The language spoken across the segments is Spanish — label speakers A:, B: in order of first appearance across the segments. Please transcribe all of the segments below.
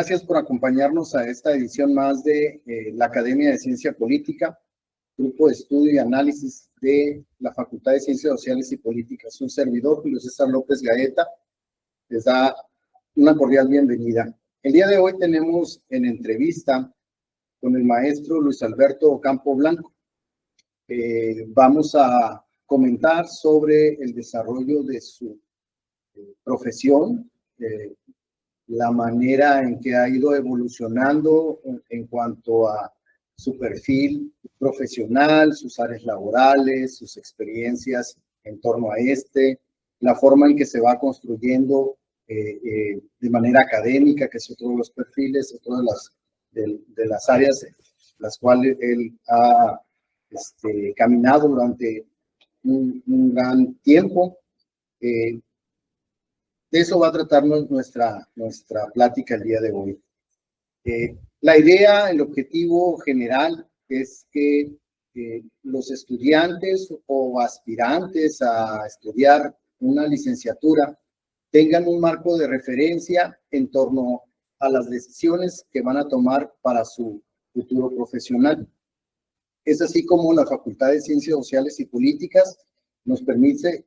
A: Gracias por acompañarnos a esta edición más de la Academia de Ciencia Política, Grupo de Estudio y Análisis de la Facultad de Ciencias Sociales y Políticas. Un servidor, Julio César López Gaeta, les da una cordial bienvenida. El día de hoy tenemos en entrevista con el maestro Luis Alberto Campo Blanco. Vamos a comentar sobre el desarrollo de su profesión, la manera en que ha ido evolucionando en cuanto a su perfil profesional, sus áreas laborales, sus experiencias en torno a la forma en que se va construyendo de manera académica, que es otro de los perfiles, otro de las áreas las cuales él ha caminado durante un gran tiempo. De eso va a tratarnos nuestra plática el día de hoy. La idea, el objetivo general es que los estudiantes o aspirantes a estudiar una licenciatura tengan un marco de referencia en torno a las decisiones que van a tomar para su futuro profesional. Es así como la Facultad de Ciencias Sociales y Políticas nos permite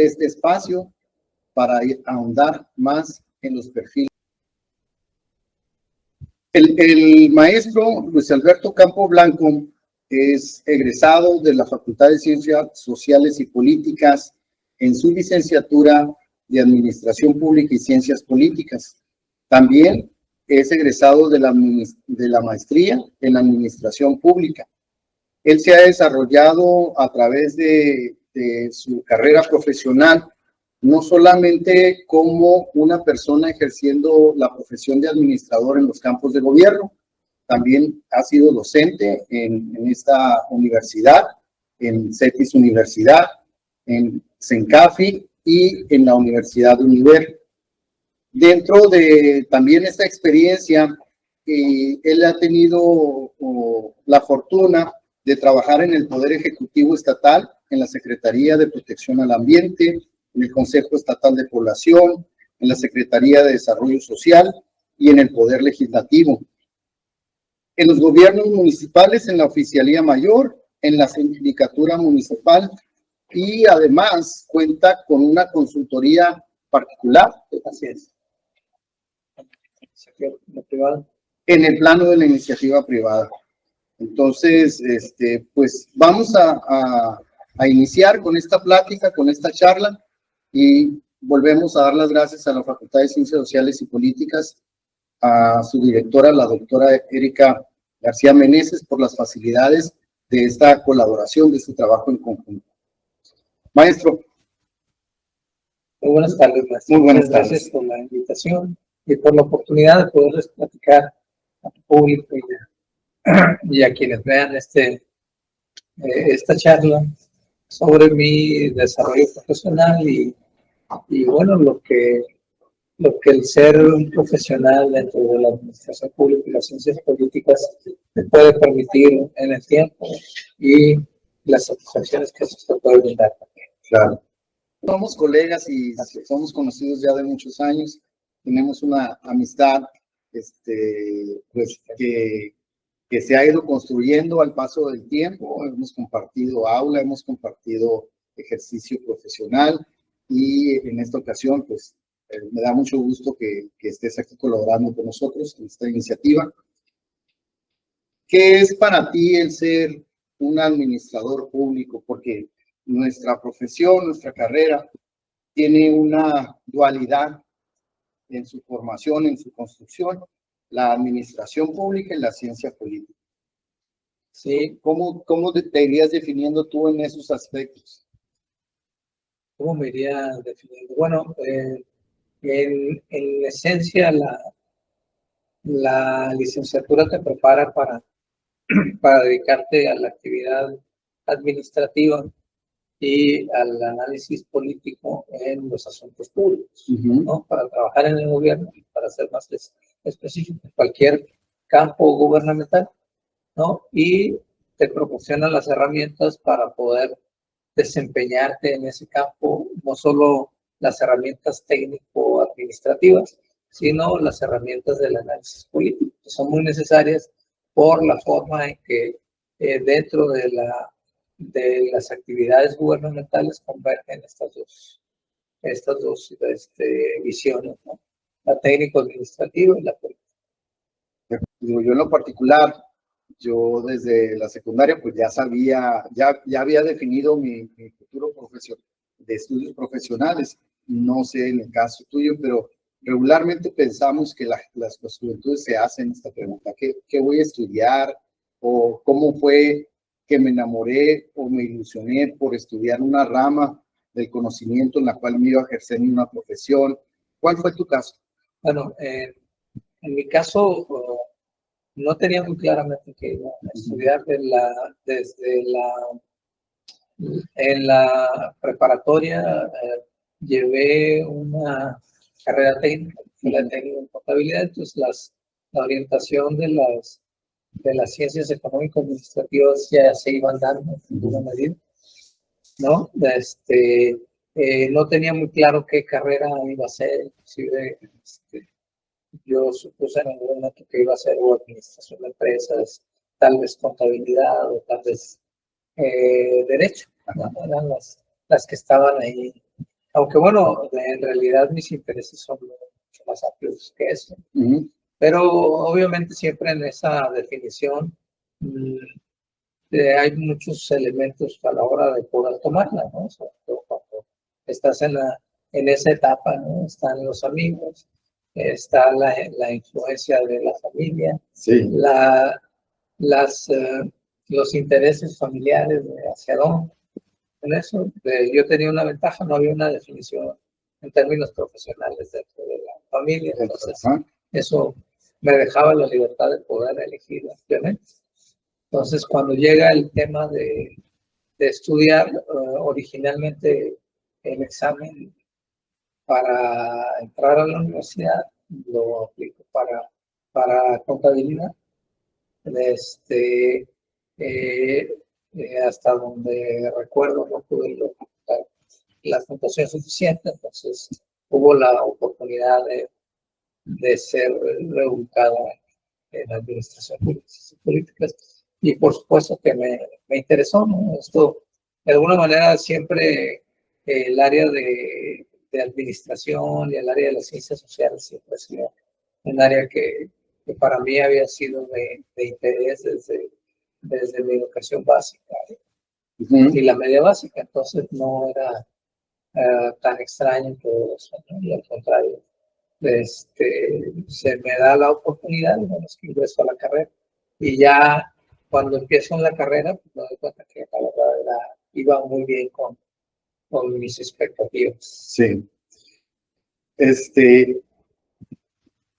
A: este espacio para ahondar más en los perfiles. El maestro Luis Alberto Campo Blanco es egresado de la Facultad de Ciencias Sociales y Políticas en su licenciatura de Administración Pública y Ciencias Políticas. También es egresado de la maestría en Administración Pública. Él se ha desarrollado a través de su carrera profesional no solamente como una persona ejerciendo la profesión de administrador en los campos de gobierno, también ha sido docente en esta universidad, en CETIS Universidad, en CENCAFI y en la Universidad de Univer. Dentro de también esta experiencia, él ha tenido la fortuna de trabajar en el Poder Ejecutivo Estatal, en la Secretaría de Protección al Ambiente, en el Consejo Estatal de Población, en la Secretaría de Desarrollo Social y en el Poder Legislativo. En los gobiernos municipales, en la Oficialía Mayor, en la Sindicatura Municipal y además cuenta con una consultoría particular. Así es. En el plano de la iniciativa privada. Entonces, pues vamos a iniciar con esta plática, con esta charla. Y volvemos a dar las gracias a la Facultad de Ciencias Sociales y Políticas, a su directora, la doctora Erika García Meneses, por las facilidades de esta colaboración, de este trabajo en conjunto. Maestro.
B: Muy buenas tardes, maestro.
A: Muy buenas tardes.
B: Gracias por la invitación y por la oportunidad de poderles platicar a tu público y a quienes vean esta charla sobre mi desarrollo profesional y bueno, lo que el ser un profesional dentro de la administración pública y las ciencias políticas me puede permitir en el tiempo y las satisfacciones que eso se puede brindar también.
A: Claro. Somos colegas y somos conocidos ya de muchos años. Tenemos una amistad pues que se ha ido construyendo al paso del tiempo. Hemos compartido aula, hemos compartido ejercicio profesional y en esta ocasión pues me da mucho gusto que estés aquí colaborando con nosotros en esta iniciativa. ¿Qué es para ti el ser un administrador público? Porque nuestra profesión, nuestra carrera tiene una dualidad en su formación, en su construcción, la administración pública y la ciencia política.
B: Sí.
A: ¿Cómo te irías definiendo tú en esos aspectos?
B: ¿Cómo me iría definiendo? Bueno, en esencia la licenciatura te prepara para dedicarte a la actividad administrativa y al análisis político en los asuntos públicos, ¿no? Para trabajar en el gobierno, para ser más específico, en cualquier campo gubernamental, ¿no? Y te proporciona las herramientas para poder desempeñarte en ese campo, no solo las herramientas técnico-administrativas, sino las herramientas del análisis político, que son muy necesarias por la forma en que dentro de las actividades gubernamentales convergen estas dos visiones, ¿no? La técnico-administrativa y la política.
A: Digo, yo en lo particular, yo desde la secundaria pues ya sabía, ya había definido mi futuro de estudios profesionales. No sé en el caso tuyo, pero regularmente pensamos que las juventudes se hacen esta pregunta: ¿qué voy a estudiar? ¿O cómo fue que me enamoré o me ilusioné por estudiar una rama del conocimiento en la cual me iba a ejercer en una profesión? ¿Cuál fue tu caso?
B: Bueno, en mi caso, no tenía muy claramente que iba a estudiar en la preparatoria. Llevé una carrera técnica, la técnica en contabilidad, entonces la orientación de las ciencias económico-administrativas ya se iban dando en alguna medida, ¿no? No tenía muy claro qué carrera iba a ser, inclusive yo supuse en algún momento que iba a ser o administración de empresas, tal vez contabilidad o tal vez derecho, ¿no? Eran las que estaban ahí. Aunque bueno, en realidad mis intereses son mucho más amplios que eso. Pero obviamente siempre en esa definición hay muchos elementos a la hora de poder tomarla, ¿no? Sobre todo cuando estás en esa etapa, ¿no? Están los amigos, está la influencia de la familia,
A: sí.
B: Los intereses familiares de hacia dónde. En eso yo tenía una ventaja, no había una definición en términos profesionales dentro de la familia, entonces eso me dejaba la libertad de poder elegir ampliamente. Entonces, cuando llega el tema de estudiar, originalmente el examen para entrar a la universidad lo aplico para contabilidad. Hasta donde recuerdo no pude lograr la puntuación suficiente, entonces hubo la oportunidad de ser reubicado en administración políticas, y por supuesto que me interesó, ¿no? Esto, de alguna manera, siempre el área de administración y el área de las ciencias sociales siempre ha sido un área que para mí había sido de interés desde mi educación básica y la media básica, entonces no era tan extraño todo eso, ¿no? Y al contrario, se me da la oportunidad, bueno, es que ingreso a la carrera. Y ya cuando empiezo en la carrera, pues me doy cuenta que la verdad iba muy bien con mis expectativas.
A: Sí.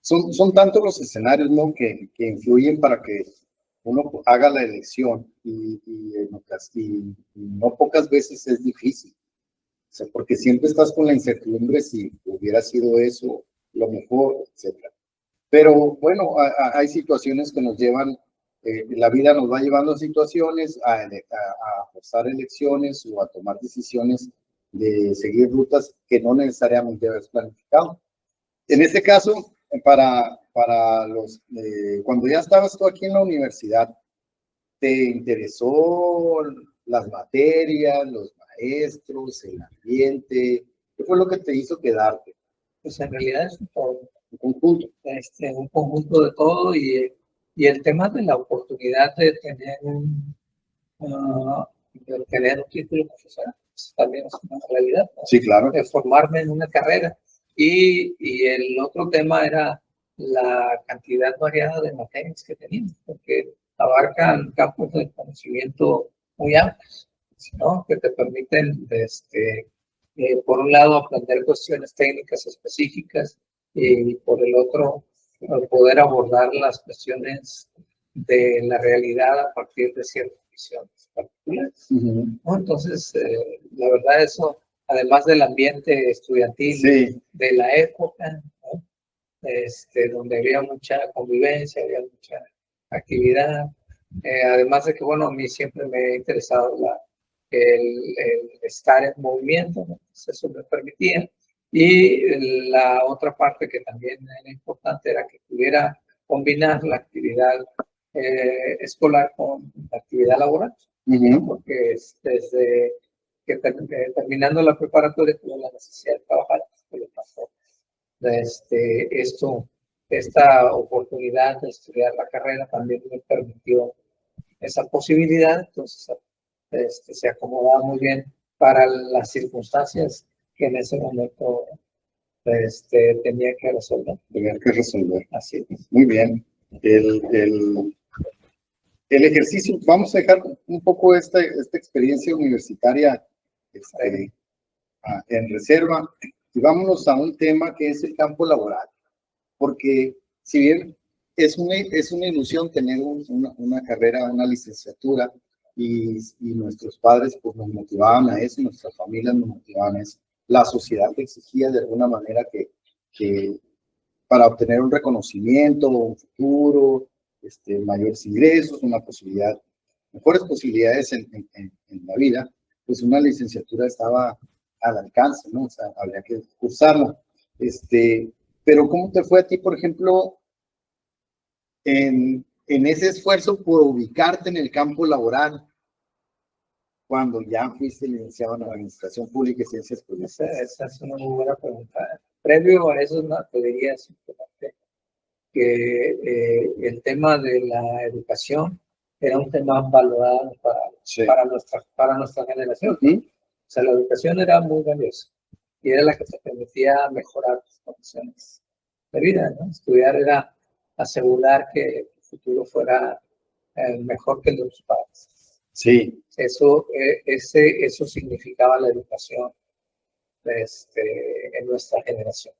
A: Son tantos los escenarios, ¿no? que influyen para que uno haga la elección y no pocas veces es difícil. O sea, porque siempre estás con la incertidumbre si hubiera sido eso lo mejor, etc. Pero bueno, hay situaciones que nos llevan, la vida nos va llevando a situaciones, a forzar elecciones o a tomar decisiones de seguir rutas que no necesariamente habías planificado. En este caso, cuando ya estabas tú aquí en la universidad, ¿te interesó las materias, los maestros, el ambiente? ¿Qué fue lo que te hizo quedarte?
B: Pues en realidad es
A: un conjunto.
B: Un conjunto de todo, y el tema de la oportunidad de tener un título profesional, pues, también es una realidad, ¿no?
A: Sí, claro.
B: De formarme en una carrera. Y el otro tema era la cantidad variada de materias que teníamos, porque abarcan campos de conocimiento muy amplios, ¿no? Que te permiten, por un lado, aprender cuestiones técnicas específicas, y por el otro, poder abordar las cuestiones de la realidad a partir de ciertas visiones particulares. ¿No? Entonces, la verdad, eso, además del ambiente estudiantil,
A: sí,
B: de la época, ¿no? Donde había mucha convivencia, había mucha actividad, además de que, bueno, a mí siempre me ha interesado el estar en movimiento, ¿no? Entonces, eso me permitía Y la otra parte que también era importante era que pudiera combinar la actividad escolar con la actividad laboral, porque desde que terminando la preparatoria tuve la necesidad de trabajar, pues lo pasó. Esta oportunidad de estudiar la carrera también me permitió esa posibilidad, entonces se acomodaba muy bien para las circunstancias que en ese momento tenía que resolver.
A: Tenía que resolver.
B: Así es.
A: Muy bien. El ejercicio, vamos a dejar un poco esta experiencia universitaria en reserva y vámonos a un tema que es el campo laboral. Porque si bien es una ilusión tener una carrera, una licenciatura, y nuestros padres pues, nos motivaban a eso, nuestras familias nos motivaban a eso, la sociedad exigía de alguna manera que para obtener un reconocimiento, un futuro, mayores ingresos, una posibilidad, mejores posibilidades en la vida, pues una licenciatura estaba al alcance, ¿no? O sea, habría que cursarla. Pero ¿cómo te fue a ti, por ejemplo, en ese esfuerzo por ubicarte en el campo laboral cuando ya fuiste licenciado en Administración Pública y Ciencias Políticas?
B: Esa es una muy buena pregunta. Previo a eso, no, te diría simplemente que el tema de la educación era un tema valorado para nuestra generación. O sea, la educación era muy valiosa y era la que te permitía mejorar tus condiciones de vida, ¿no? Estudiar era asegurar que tu futuro fuera mejor que el de tus padres.
A: Sí.
B: Eso significaba la educación en nuestra generación.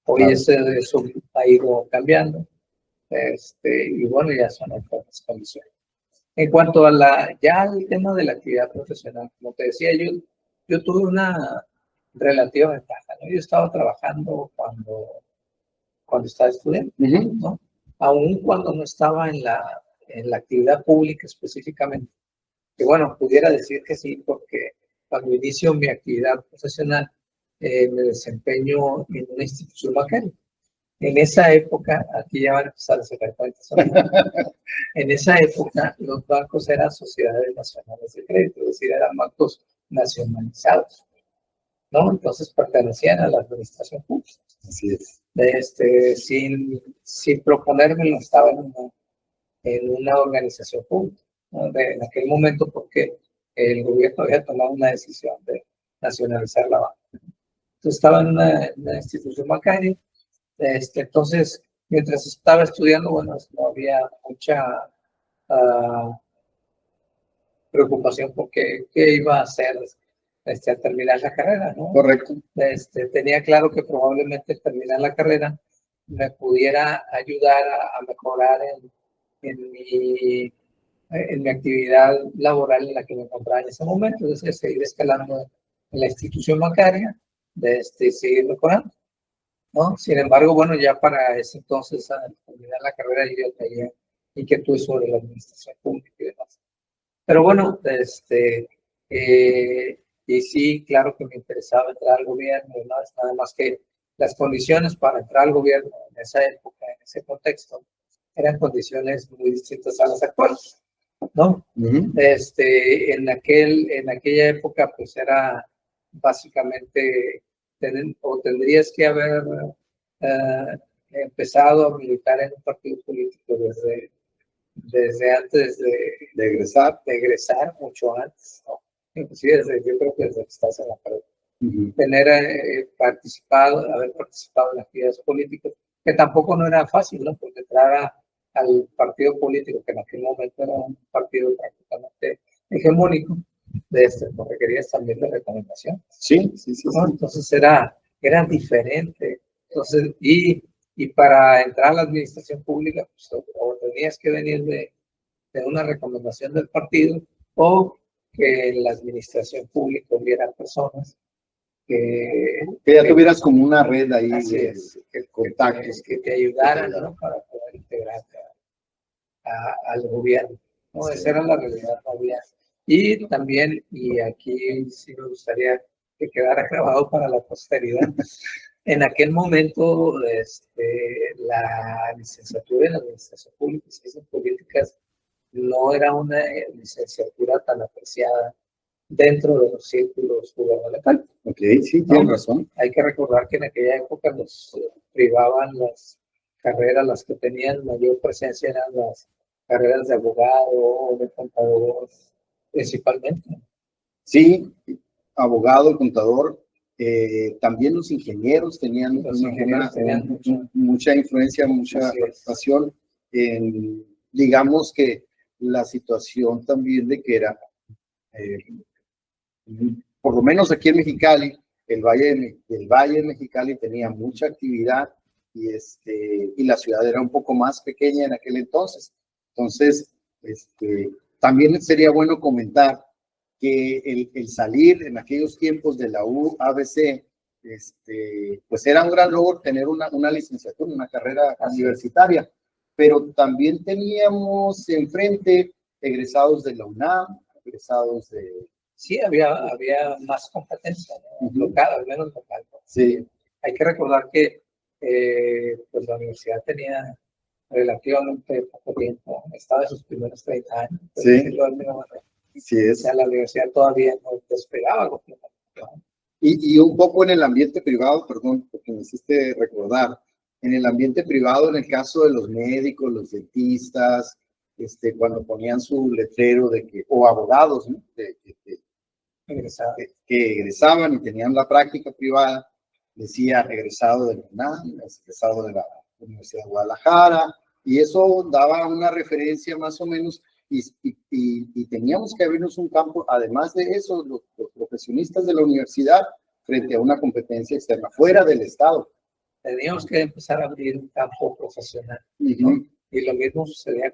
B: Hoy
A: Claro.
B: eso ha ido cambiando. Y bueno, ya son otras condiciones. En cuanto a ya al tema de la actividad profesional, como te decía, yo tuve una relativa ventaja, ¿no? Yo estaba trabajando cuando estaba estudiando, ¿no? Aún cuando no estaba en la actividad pública específicamente. Que bueno, pudiera decir que sí, porque cuando inicio mi actividad profesional, me desempeño en una institución bancaria. En esa época, aquí ya van a empezar a sacar cuentas. En esa época, los bancos eran sociedades nacionales de crédito, es decir, eran bancos nacionalizados, ¿no? Entonces pertenecían a la administración pública.
A: Así es.
B: Sin proponérmelo, estaba en una organización pública, ¿no? En aquel momento, porque el gobierno había tomado una decisión de nacionalizar la banca. Entonces estaba en una institución bancaria. Entonces, mientras estaba estudiando, bueno, no había mucha preocupación por qué iba a hacer al terminar la carrera, ¿no?
A: Correcto.
B: Tenía claro que probablemente terminar la carrera me pudiera ayudar a mejorar en mi actividad laboral en la que me encontraba en ese momento, es decir, seguir escalando en la institución bancaria, seguir mejorando, ¿no? Sin embargo, bueno, ya para ese entonces, al terminar la carrera, yo ya tenía inquietud sobre la administración pública y demás. Pero bueno, y sí, claro que me interesaba entrar al gobierno, nada más que las condiciones para entrar al gobierno en esa época, en ese contexto, eran condiciones muy distintas a las actuales, ¿no? En aquella época, pues era básicamente, tendrías que haber empezado a militar en un partido político desde antes de egresar, mucho antes, ¿no? Inclusive yo creo que desde que estás en la carrera. Haber participado en actividades políticas, que tampoco no era fácil, ¿no? Porque entrar al partido político, que en aquel momento era un partido prácticamente hegemónico, pues requerías también de recomendación.
A: Sí.
B: ¿No? Entonces era diferente. Entonces, y para entrar a la administración pública, pues, o tenías que venir de una recomendación del partido, o que en la administración pública hubiera personas que
A: ya tuvieras como una red ahí de contactos
B: que te ayudaran, ¿no? Para poder integrarte al gobierno, ¿no? Sí. Esa era la realidad, no había. Y también, y aquí sí me gustaría que quedara grabado para la posteridad. En aquel momento, la licenciatura en Administración Pública y Ciencias Políticas no era una licenciatura tan apreciada dentro de los círculos gubernamentales.
A: Ok, sí, tienes razón.
B: Hay que recordar que en aquella época nos privaban las carreras, las que tenían mayor presencia eran las carreras de abogado o de contador, principalmente.
A: Sí, abogado, contador, también los ingenieros tenían, mucha influencia, mucha participación en, digamos que la situación también de que era, por lo menos aquí en Mexicali, el Valle de Mexicali tenía mucha actividad y la ciudad era un poco más pequeña en aquel entonces. Entonces, también sería bueno comentar que el salir en aquellos tiempos de la UABC, pues era un gran logro tener una licenciatura, una carrera universitaria, pero también teníamos enfrente egresados de la UNAM, egresados de...
B: Sí, había más competencia, ¿no? Local, al menos local, ¿no?
A: Sí.
B: Hay que recordar que pues la universidad tenía relativamente poco tiempo, estaba en sus primeros 30 años.
A: Sí.
B: Sí es. O sea, la universidad todavía no despegaba completamente, ¿no?
A: Y un poco en el ambiente privado, perdón, porque me hiciste recordar, en el ambiente privado, en el caso de los médicos, los dentistas, cuando ponían su letrero de que, o abogados, ¿no? Que egresaban y tenían la práctica privada, decía egresado de la UNAM, egresado de la Universidad de Guadalajara, y eso daba una referencia más o menos, y teníamos que abrirnos un campo, además de eso, los profesionistas de la universidad, frente a una competencia externa, fuera del Estado.
B: Teníamos que empezar a abrir un campo profesional, ¿no? Y lo mismo sucedía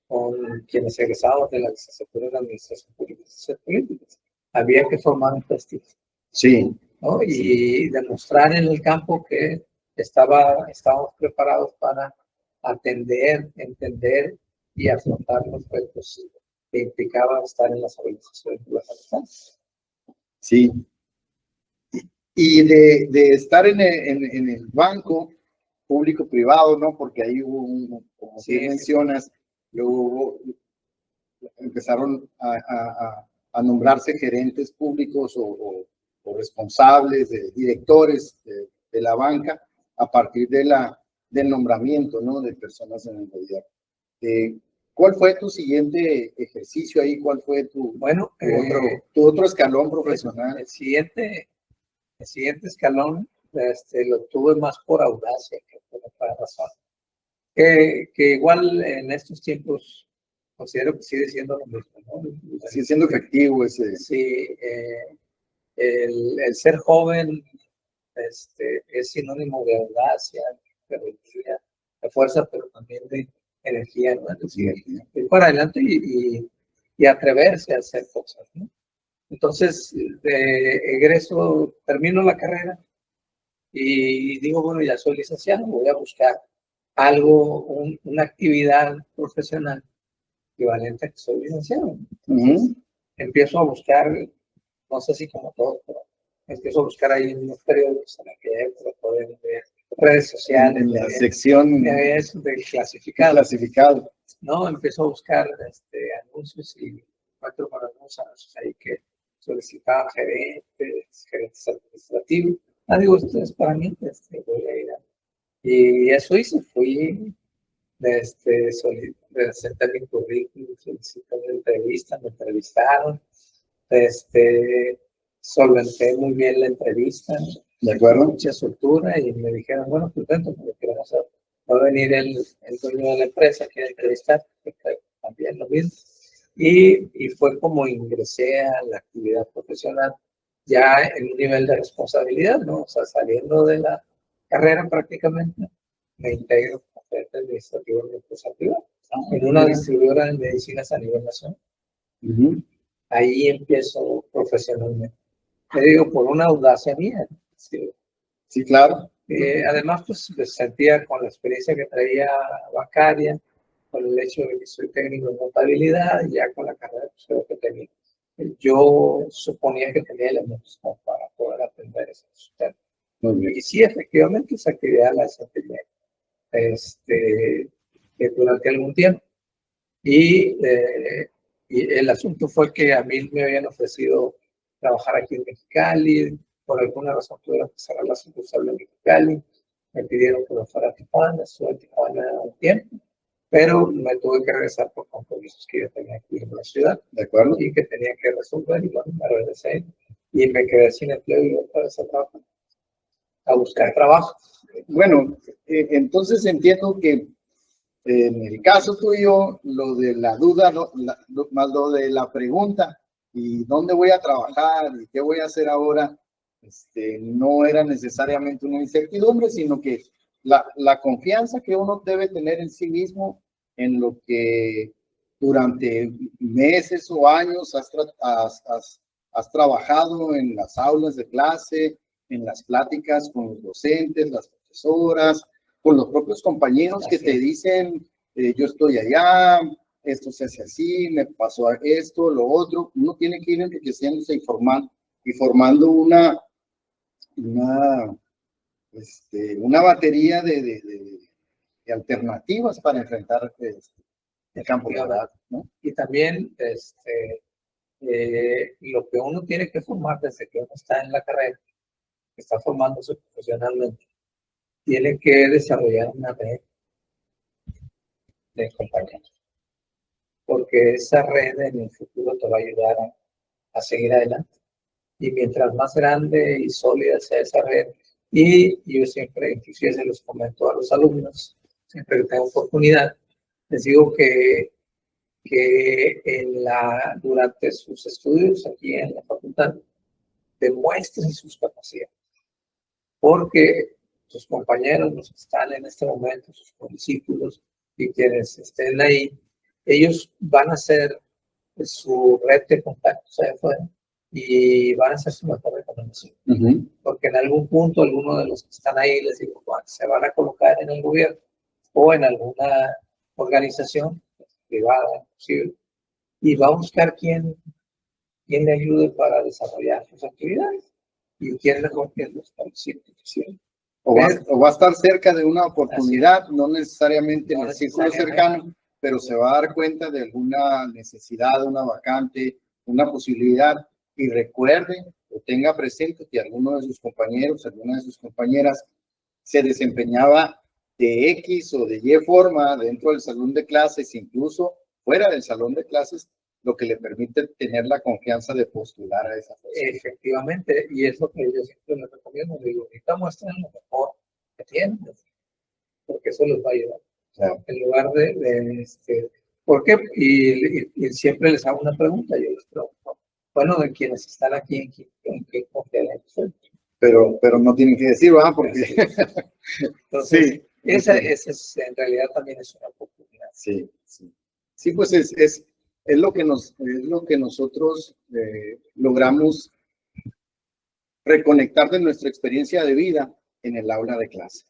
B: con quienes egresaban de la licenciatura de Administración Pública y Ciencias Políticas. Había que formar un prestigio.
A: Sí.
B: ¿No? Y demostrar en el campo que estábamos preparados para atender, entender y afrontar los retos que implicaba estar en las organizaciones gubernamentales.
A: Sí. Y de estar en el banco público-privado, ¿no? Porque ahí hubo, como sí mencionas, luego empezaron a nombrarse gerentes públicos o responsables, directores de la banca a partir del nombramiento, ¿no? De personas en el gobierno. ¿Cuál fue tu siguiente ejercicio ahí? ¿Cuál fue tu otro escalón profesional?
B: El siguiente escalón lo tuve más por audacia que por otra razón. Que igual en estos tiempos considero que sigue siendo lo mismo, ¿no?
A: Sigue siendo efectivo ese.
B: Sí, el ser joven es sinónimo de audacia, de energía, de fuerza, pero también de energía, ¿no? Ir para adelante y atreverse a hacer cosas, ¿no? Entonces, de egreso, termino la carrera y digo, bueno, ya soy licenciado, voy a buscar algo, una actividad profesional equivalente a que soy licenciado. Entonces, empiezo a buscar, no sé si como todo, pero empiezo a buscar ahí en los periódicos en aquella época, poder ver redes sociales.
A: En la sección
B: de clasificado. No, empiezo a buscar anuncios y encuentro con algunos anuncios ahí que solicitaban gerentes administrativos. Digo, esto es para mí, voy a ir a... Y eso hice, fui, presenté mi currículum, solicité una entrevista, me entrevistaron, solventé muy bien la entrevista,
A: ¿de acuerdo?
B: Mucha soltura y me dijeron, bueno, pues dentro, porque queremos hacer. Va a venir el dueño de la empresa que entrevistar, también lo mismo. Y fue como ingresé a la actividad profesional ya en un nivel de responsabilidad, ¿no? O sea, saliendo de la carrera prácticamente, me integro como gerente administrativo de una empresa privada, en una distribuidora de medicinas a nivel nacional. Ahí empiezo profesionalmente. Te digo, por una audacia mía.
A: Sí, claro.
B: Además, pues me sentía con la experiencia que traía bancaria, con el hecho de que soy técnico en contabilidad y ya con la carrera pues, creo que tenía. Yo suponía que tenía elementos como para convenios en su término.
A: Muy bien.
B: Y sí, efectivamente, esa actividad la desempeñé durante algún tiempo. Y el asunto fue que a mí me habían ofrecido trabajar aquí en Mexicali, por alguna razón tuvieron que cerrar la sucursal de Mexicali, me pidieron que me fuera a Tijuana, estuve en Tijuana un tiempo, pero me tuve que regresar por compromisos que yo tenía aquí en la ciudad.
A: ¿De acuerdo?
B: Y que tenía que resolver, y bueno, me regresé y me quedé sin empleo y otra vez a buscar trabajo.
A: Bueno, entonces entiendo que en el caso tuyo, lo de la duda, más lo de la pregunta, ¿y dónde voy a trabajar? ¿Y qué voy a hacer ahora? No era necesariamente una incertidumbre, sino que la confianza que uno debe tener en sí mismo, en lo que durante meses o años has trabajado en las aulas de clase, en las pláticas con los docentes, las profesoras, con los propios compañeros que te dicen, yo estoy allá, esto se hace así, me pasó esto, lo otro. Uno tiene que ir enriqueciéndose y formando una batería de alternativas para enfrentar el campo laboral, ¿no?
B: Y también lo que uno tiene que formar desde que uno está en la carrera, que está formándose profesionalmente, tiene que desarrollar una red de compañeros, porque esa red en el futuro te va a ayudar a seguir adelante. Y mientras más grande y sólida sea esa red, y yo siempre, inclusive se los comento a los alumnos, siempre que tengo oportunidad, les digo que durante sus estudios aquí en la facultad, demuestren sus capacidades, porque sus compañeros, los que están en este momento, sus discípulos y quienes estén ahí, ellos van a ser su red de contactos allá afuera y van a ser su mejor recomendación. Porque en algún punto, alguno de los que están ahí, les digo, se van a colocar en el gobierno o en alguna organización privada, inclusive, y va a buscar quién le ayude para desarrollar sus actividades. ¿Y quién mejor que los instituciones?
A: O va a estar cerca de una oportunidad, no necesariamente en el círculo cercano, pero se va a dar cuenta de alguna necesidad, una vacante, una posibilidad. Y recuerde o tenga presente que alguno de sus compañeros, alguna de sus compañeras se desempeñaba de X o de Y forma dentro del salón de clases, incluso fuera del salón de clases, lo que le permite tener la confianza de postular a esa persona.
B: Efectivamente, y es lo que yo siempre les recomiendo. Digo, ahorita muestren lo mejor que tienen, porque eso les va a ayudar. Claro. En lugar ¿por qué? Y siempre les hago una pregunta, yo les pregunto, bueno, de quienes están aquí, ¿en qué confian?
A: Pero no tienen que decir, ¿verdad? Porque...
B: Entonces, sí, esa es, en realidad también es una oportunidad.
A: Sí, sí. Sí, pues es lo que nosotros logramos reconectar de nuestra experiencia de vida en el aula de clase.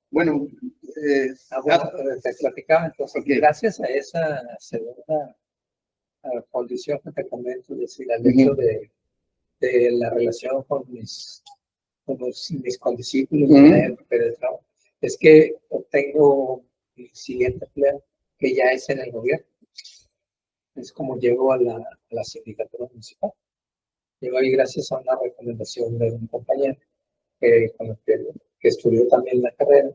A: Bueno,
B: te platicaba entonces, okay. Gracias a esa segunda condición que te comento, es decir, al hecho de la relación con mis condiscípulos, es que obtengo el siguiente empleo, que ya es en el gobierno. Es como llego a la sindicatura municipal. Llego ahí gracias a una recomendación de un compañero que estudió también la carrera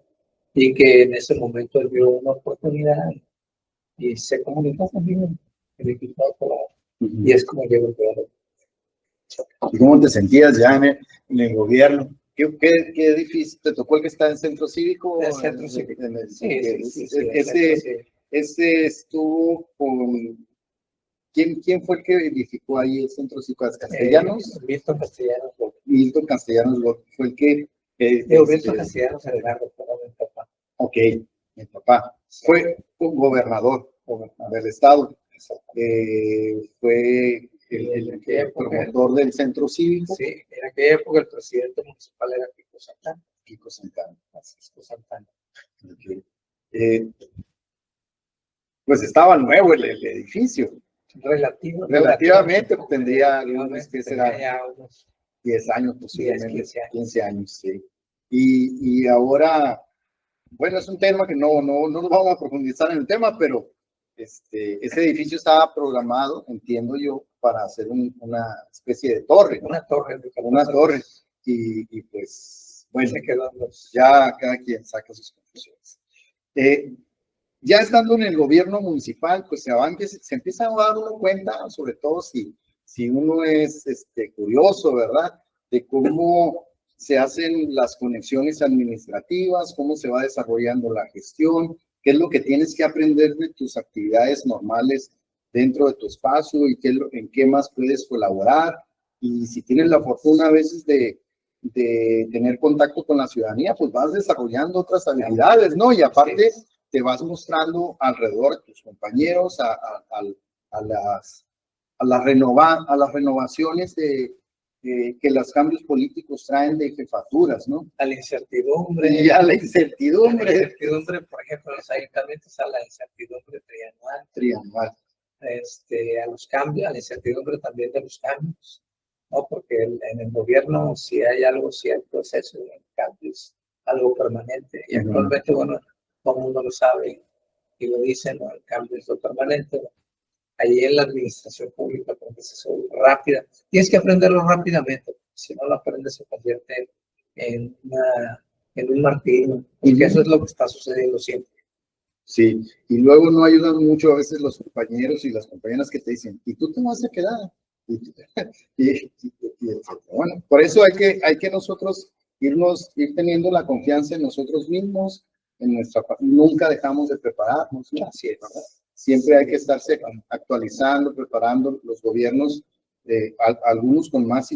B: y que en ese momento él vio una oportunidad y se comunicó conmigo en el equipo de trabajo. Y es como llego al gobierno.
A: ¿Y cómo te sentías ya en el gobierno? ¿Qué difícil? ¿Te tocó el que está en centro cívico?
B: El centro cívico. Sí.
A: Ese estuvo con... ¿Quién fue el que edificó ahí el centro cívico? ¿Castellanos?
B: Milton Castellanos.
A: Milton Castellanos fue el que...
B: Milton Castellanos Edgardo, mi papá.
A: Ok, mi papá. Fue un gobernador del estado. Fue el promotor del centro cívico.
B: Sí, en aquella época el presidente municipal era Kiko Santana.
A: Francisco Santana. Okay. Pues estaba nuevo el edificio. Relativamente tendría unos 10 años posiblemente,
B: 15 años.
A: 15 años, sí. Y ahora, bueno, es un tema que no nos vamos a profundizar en el tema, pero ese edificio estaba programado, entiendo yo, para hacer una especie de torre, ¿no?
B: Una torre.
A: Una torre. Y pues, bueno,
B: Se quedó en los...
A: ya cada quien saca sus conclusiones. Ya estando en el gobierno municipal, pues se empieza a dar uno cuenta, sobre todo si uno es curioso, ¿verdad? De cómo se hacen las conexiones administrativas, cómo se va desarrollando la gestión, qué es lo que tienes que aprender de tus actividades normales dentro de tu espacio y en qué más puedes colaborar. Y si tienes la fortuna a veces de tener contacto con la ciudadanía, pues vas desarrollando otras habilidades, ¿no? Y aparte te vas mostrando alrededor de tus compañeros a las renovaciones que los cambios políticos traen de jefaturas, ¿no?
B: A la incertidumbre.
A: Y a la incertidumbre.
B: A la incertidumbre, por ejemplo, en los ayuntamientos, a la incertidumbre trianual. A los cambios, a la incertidumbre también de los cambios, ¿no? Porque en el gobierno, si hay algo cierto, es eso, el cambio es algo permanente. Y actualmente, bueno, todo el mundo lo sabe y lo dice, ¿no? El cambio es lo permanente. Allí en la administración pública, porque es rápida. Tienes que aprenderlo rápidamente. Si no lo aprendes, se convierte en un martirio. Porque eso es lo que está sucediendo siempre.
A: Sí, y luego no ayudan mucho a veces los compañeros y las compañeras que te dicen, ¿y tú te vas a quedar? Bueno, por eso hay que nosotros ir teniendo la confianza en nosotros mismos, nunca dejamos de prepararnos, ¿no? Así es, ¿verdad? Siempre hay que estarse actualizando, preparando. Los gobiernos, algunos con más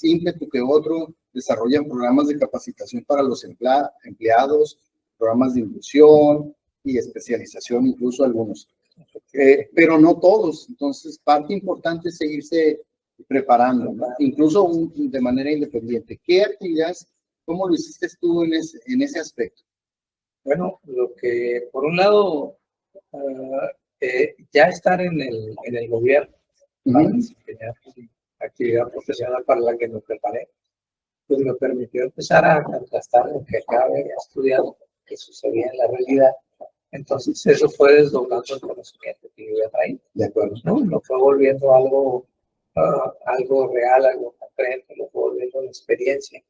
A: ímpetu que otros, desarrollan programas de capacitación para los empleados, programas de inducción y especialización, incluso algunos. Pero no todos. Entonces, parte importante es seguirse preparando, ¿no? Incluso de manera independiente. ¿Qué actividades, cómo lo hiciste tú en ese aspecto?
B: Bueno, lo que, por un lado, ya estar en el gobierno para desempeñar actividad profesional para la que me preparé, pues me permitió empezar a contrastar lo que acá había estudiado, que sucedía en la realidad. Entonces eso fue desdoblando el conocimiento que yo había traído.
A: De acuerdo.
B: ¿No? Lo fue volviendo algo real, algo concreto, lo fue volviendo una experiencia,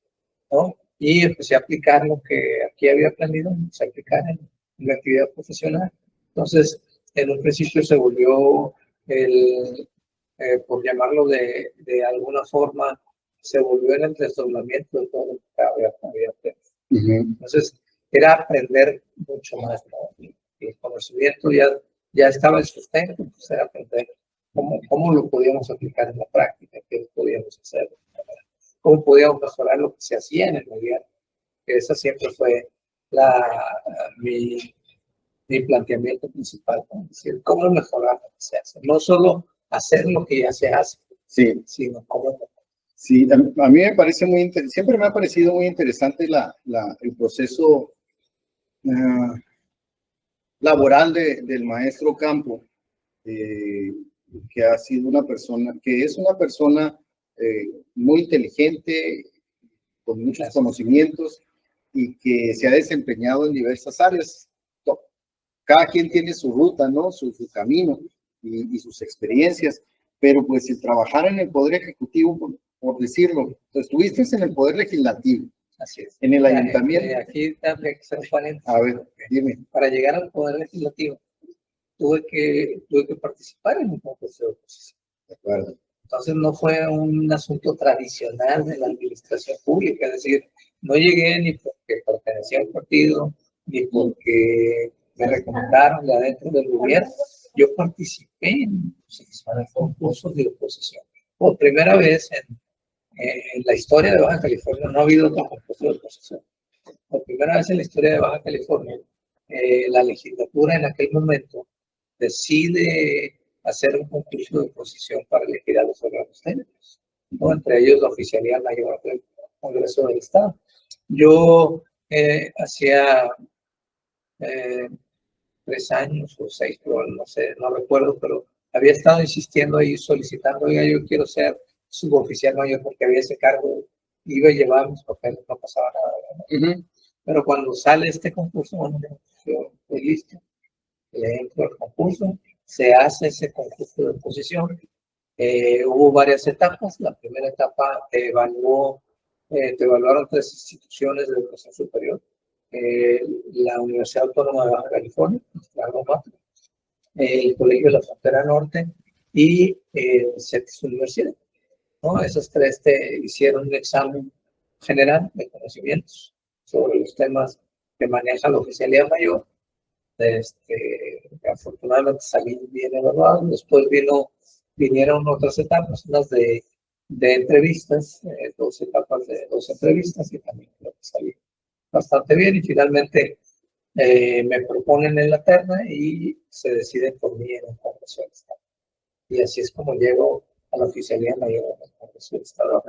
B: ¿no? Y empecé a aplicar lo que aquí había aprendido, empecé a aplicar en la actividad profesional. Entonces, en un principio se volvió por llamarlo de alguna forma, se volvió en el desdoblamiento de todo lo que había aprendido. Entonces, era aprender mucho más, ¿no? Y el conocimiento ya estaba en sustento, entonces era aprender cómo lo podíamos aplicar en la práctica, qué podíamos hacer, cómo podíamos mejorar lo que se hacía en el gobierno. Esa siempre fue mi planteamiento principal, ¿no? Es decir, cómo mejorar lo que se hace. No solo hacer lo que ya se hace,
A: sí,
B: sino cómo mejorar.
A: Sí, a mí me parece muy interesante, siempre me ha parecido muy interesante el proceso laboral del maestro Campo, que ha sido que es una persona muy inteligente, con muchos conocimientos y que se ha desempeñado en diversas áreas. Cada quien tiene su ruta, ¿no? Su camino y sus experiencias, pero pues el trabajar en el Poder Ejecutivo, por decirlo, estuviste en el Poder Legislativo.
B: Así es.
A: En el ayuntamiento.
B: Aquí también que ser paréntesis.
A: A ver, dime.
B: Para llegar al Poder Legislativo, tuve que participar en un concurso de oposición.
A: De acuerdo.
B: Entonces no fue un asunto tradicional de la administración pública, es decir, no llegué ni porque pertenecía a un partido, ni porque me recomendaron de adentro del gobierno. Yo participé en concursos de oposición. Por primera vez en la historia de Baja California, no ha habido otro concurso de oposición. Por primera vez en la historia de Baja California, la legislatura en aquel momento decide hacer un concurso de oposición para elegir a los órganos técnicos, ¿no? Entre ellos la Oficialía Mayor del Congreso del Estado. Yo hacía 3 años o 6, pero no sé, no recuerdo, pero había estado insistiendo ahí, solicitando, oiga, yo quiero ser suboficial mayor porque había ese cargo, iba y llevaba mis papeles, no pasaba nada. Pero cuando sale este concurso, bueno, yo estoy listo, le entro al concurso, se hace ese concurso de oposición. Hubo varias etapas. La primera etapa te evaluaron 3 instituciones de educación superior. La Universidad Autónoma de Baja California, la UMA, el Colegio de la Frontera Norte y CETIS Universidad, ¿no? Esas 3 te hicieron un examen general de conocimientos sobre los temas que maneja la oficialidad mayor. Afortunadamente salí bien evaluado. Después vinieron otras etapas, unas de entrevistas, 2 etapas de 2 entrevistas, y también creo que salí bastante bien. Y finalmente me proponen en la terna y se decide por mí en el Congreso del Estado. Y así es como llego a la oficialía mayor del Congreso del Estado.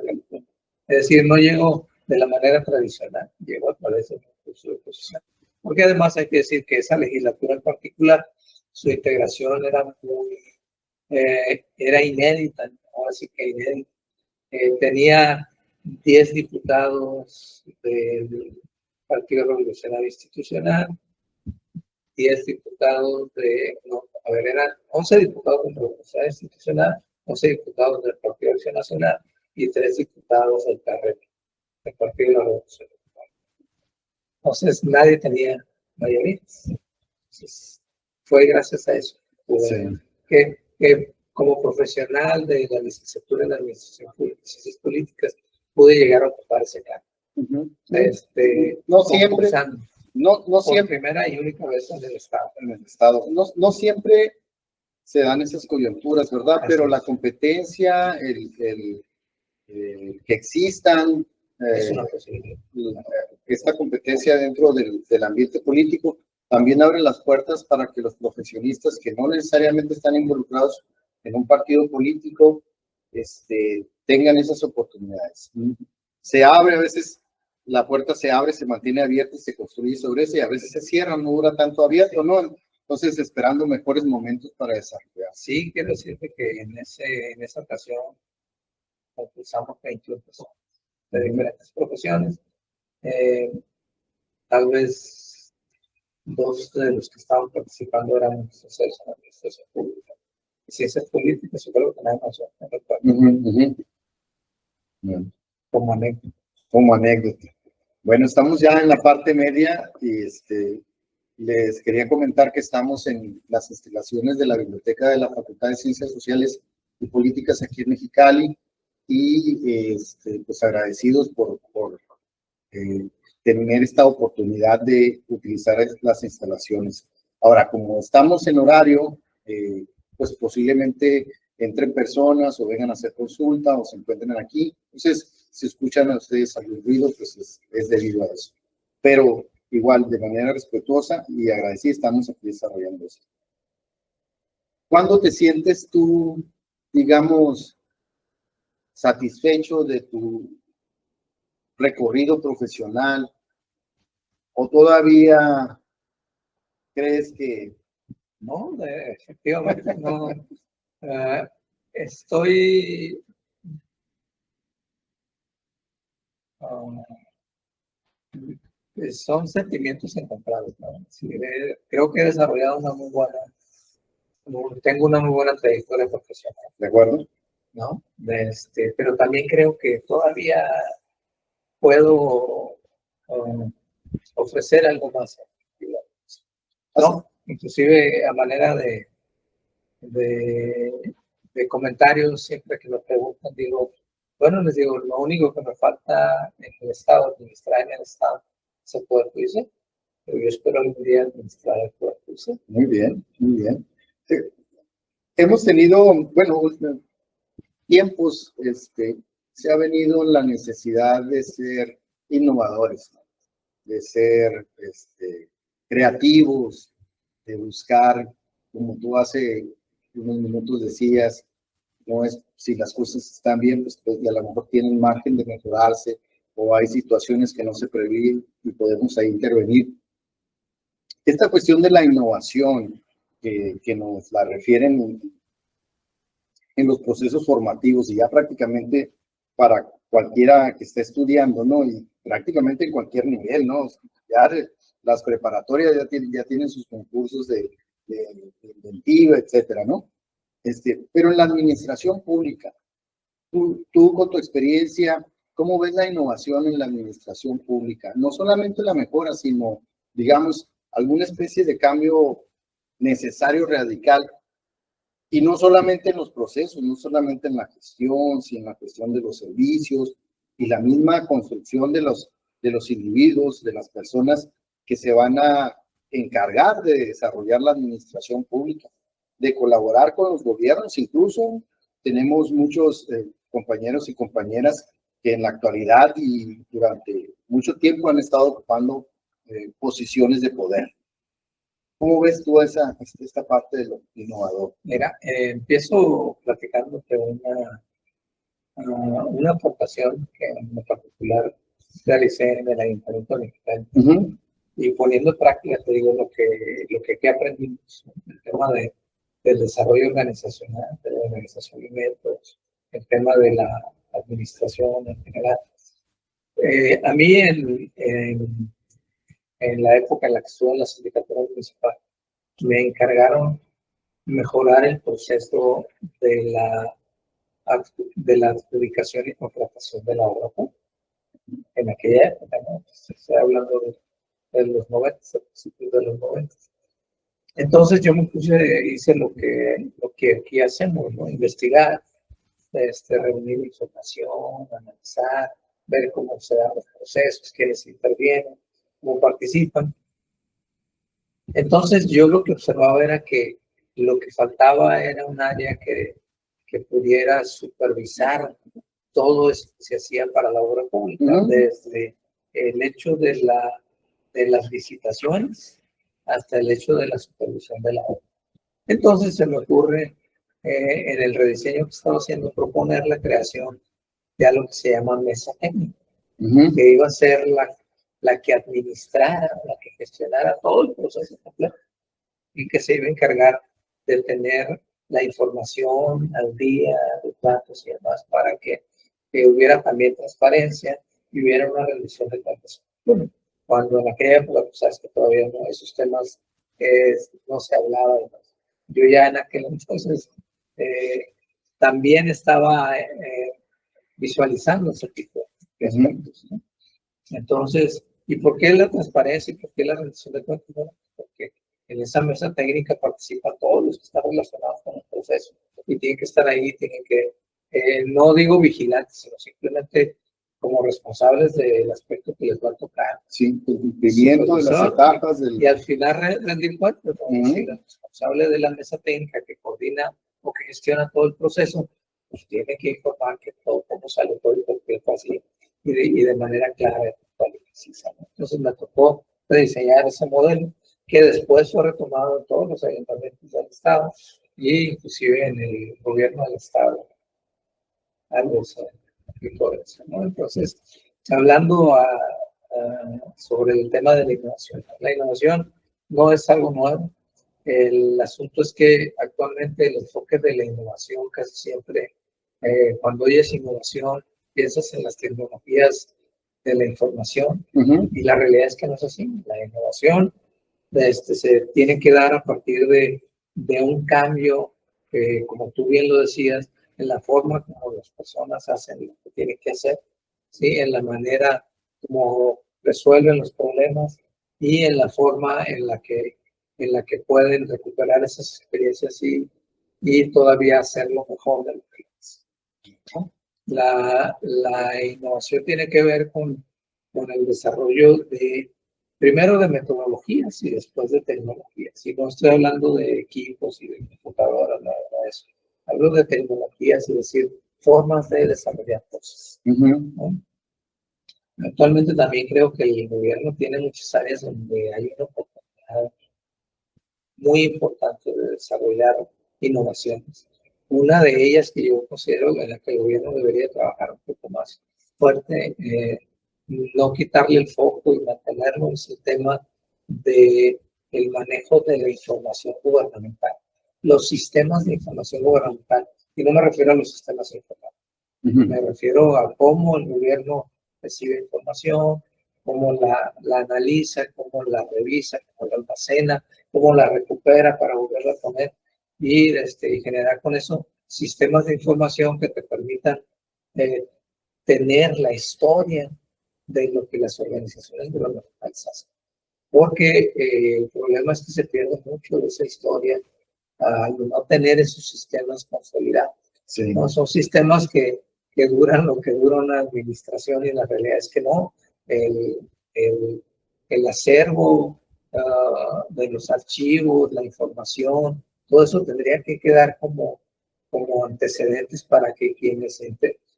B: Es decir, no llego de la manera tradicional, llego a través del concurso de oposición. Porque además hay que decir que esa legislatura en particular, su integración era inédita, ahora sí que inédita. Tenía 10 diputados del Partido Revolucionario Institucional, 10 diputados eran 11 diputados del Revolucionario Institucional, 11 diputados del Partido Acción Nacional y 3 diputados del PRD, del Partido de la Revolución. Entonces nadie tenía mayoría. Entonces, fue gracias a eso que como profesional de la licenciatura en Administración Pública y Ciencias Políticas pude llegar a ocupar ese cargo.
A: No siempre, no siempre,
B: primera y única vez en el Estado.
A: No siempre se dan esas coyunturas, ¿verdad?
B: Así
A: pero
B: es.
A: La competencia, que existan,
B: Es una posibilidad.
A: esta competencia dentro del ambiente político también abre las puertas para que los profesionistas que no necesariamente están involucrados en un partido político tengan esas oportunidades. Se abre, a veces la puerta se abre, se mantiene abierta, se construye sobre eso, y a veces se cierra, no dura tanto abierto, ¿no? Entonces, esperando mejores momentos para desarrollar.
B: Sí, quiero decirte que en esa ocasión concursamos 21 personas de diferentes profesiones. Tal vez 2 de los que estaban participando eran sociales en administración pública y ciencias políticas, yo creo que nada más. Como anécdota.
A: Como anécdota. Bueno, estamos ya en la parte media y les quería comentar que estamos en las instalaciones de la Biblioteca de la Facultad de Ciencias Sociales y Políticas aquí en Mexicali, y pues agradecidos por tener esta oportunidad de utilizar las instalaciones. Ahora, como estamos en horario, pues posiblemente entren personas o vengan a hacer consulta o se encuentren aquí. Entonces, si escuchan a ustedes algún ruido, pues es debido a eso. Pero igual, de manera respetuosa y agradecida, estamos aquí desarrollando esto. ¿Cuándo te sientes tú, digamos, satisfecho de tu recorrido profesional, o todavía crees que
B: no? Efectivamente no. Estoy son sentimientos encontrados, ¿no? Sí, creo que he desarrollado tengo una muy buena trayectoria profesional.
A: ¿de acuerdo?
B: ¿No? Pero también creo que todavía puedo ofrecer algo más. ¿No? Inclusive a manera de comentarios, siempre que me preguntan, les digo, lo único que me falta en el Estado, administrar en el Estado, es el Poder Judicial. Pero yo espero algún día administrar el Poder Judicial.
A: Muy bien, muy bien. Hemos tenido, bueno, tiempos, se ha venido la necesidad de ser innovadores, ¿no? De ser creativos, de buscar, como tú hace unos minutos decías, no es si las cosas están bien, pues y a lo mejor tienen margen de mejorarse, o hay situaciones que no se prevén y podemos ahí intervenir. Esta cuestión de la innovación que nos la refieren en los procesos formativos y ya prácticamente para cualquiera que esté estudiando, ¿no? Y prácticamente en cualquier nivel, ¿no? Ya las preparatorias ya tienen sus concursos de inventiva, etcétera, ¿no? Pero en la administración pública, tú con tu experiencia, ¿cómo ves la innovación en la administración pública? No solamente la mejora, sino, digamos, alguna especie de cambio necesario, radical, y no solamente en los procesos, no solamente en la gestión, sino en la cuestión de los servicios y la misma construcción de los individuos, de las personas que se van a encargar de desarrollar la administración pública, de colaborar con los gobiernos. Incluso tenemos muchos compañeros y compañeras que en la actualidad y durante mucho tiempo han estado ocupando posiciones de poder. ¿Cómo ves tú esta parte de lo innovador?
B: Mira, empiezo platicándote una aportación que en particular realicé en el Ayuntamiento Mexicano. Y poniendo en práctica, te digo, lo que aquí aprendimos, el tema del desarrollo organizacional, de la organización de métodos, el tema de la administración en general. A mí en la época en la que estuve en la sindicatura municipal, me encargaron mejorar el proceso de la adjudicación y contratación de la obra pública. En aquella época, ¿no? Estoy hablando de los 90, principios de los 90. Entonces yo me hice lo que aquí hacemos, ¿no? Investigar, reunir información, analizar, ver cómo se dan los procesos, quiénes intervienen, cómo participan. Entonces yo lo que observaba era que lo que faltaba era un área que pudiera supervisar todo eso que se hacía para la obra pública, desde el hecho de las visitaciones hasta el hecho de la supervisión de la obra. Entonces se me ocurre en el rediseño que estaba haciendo proponer la creación de algo que se llama mesa técnica, que iba a ser la que administrara, la que gestionara todo el proceso completo y que se iba a encargar de tener la información al día, los datos y demás, para que hubiera también transparencia y hubiera una rendición de cuentas. Bueno, cuando en aquella época, pues sabes que todavía no, esos temas no se hablaba de más. Yo ya en aquel entonces también estaba visualizando ese tipo de aspectos, ¿no? Entonces, ¿y por qué la transparencia y por qué la rendición de cuentas? Bueno, porque en esa mesa técnica participan todos los que están relacionados con el proceso y tienen que estar ahí, tienen que, no digo vigilantes, sino simplemente como responsables del aspecto que les va a tocar.
A: Sí, el cumplimiento de las etapas.
B: Y al final rendir cuentas, ¿no? Si el responsable de la mesa técnica que coordina o que gestiona todo el proceso, pues tiene que informar que todo cómo sale todo el proceso así y de manera clara y precisa, ¿no? Entonces me tocó rediseñar ese modelo que después fue retomado en todos los ayuntamientos del estado y inclusive en el gobierno del estado. Algo por eso, ¿no? Entonces, hablando sobre el tema de la innovación. La innovación no es algo nuevo. El asunto es que actualmente el enfoque de la innovación casi siempre, cuando oyes innovación, piensas en las tecnologías de la información y la realidad es que no es así. La innovación se tiene que dar a partir de un cambio, como tú bien lo decías, en la forma como las personas hacen lo que tienen que hacer, ¿sí? En la manera como resuelven los problemas y en la forma en la que pueden recuperar esas experiencias y todavía hacerlo mejor de lo que es, ¿no? La innovación tiene que ver con el desarrollo primero de metodologías y después de tecnologías. Y no estoy hablando de equipos y de computadoras, nada de eso. Hablo de tecnologías, es decir, formas de desarrollar cosas, ¿no? Actualmente también creo que el gobierno tiene muchas áreas donde hay una oportunidad muy importante de desarrollar innovaciones. Una de ellas que yo considero en la que el gobierno debería trabajar un poco más fuerte, no quitarle el foco y mantenerlo, es el tema del manejo de la información gubernamental. Los sistemas de información gubernamental Y no me refiero a los sistemas informáticos. Me refiero a cómo el gobierno recibe información, cómo la analiza, cómo la revisa, cómo la almacena, cómo la recupera para volverla a poner y generar con eso sistemas de información que te permitan tener la historia de lo que las organizaciones gubernamentales hacen. Porque el problema es que se pierde mucho de esa historia al no tener esos sistemas consolidados.
A: Sí.
B: ¿No? Son sistemas que duran lo que dura una administración y la realidad es que no. El acervo de los archivos, la información, todo eso tendría que quedar como antecedentes para que quienes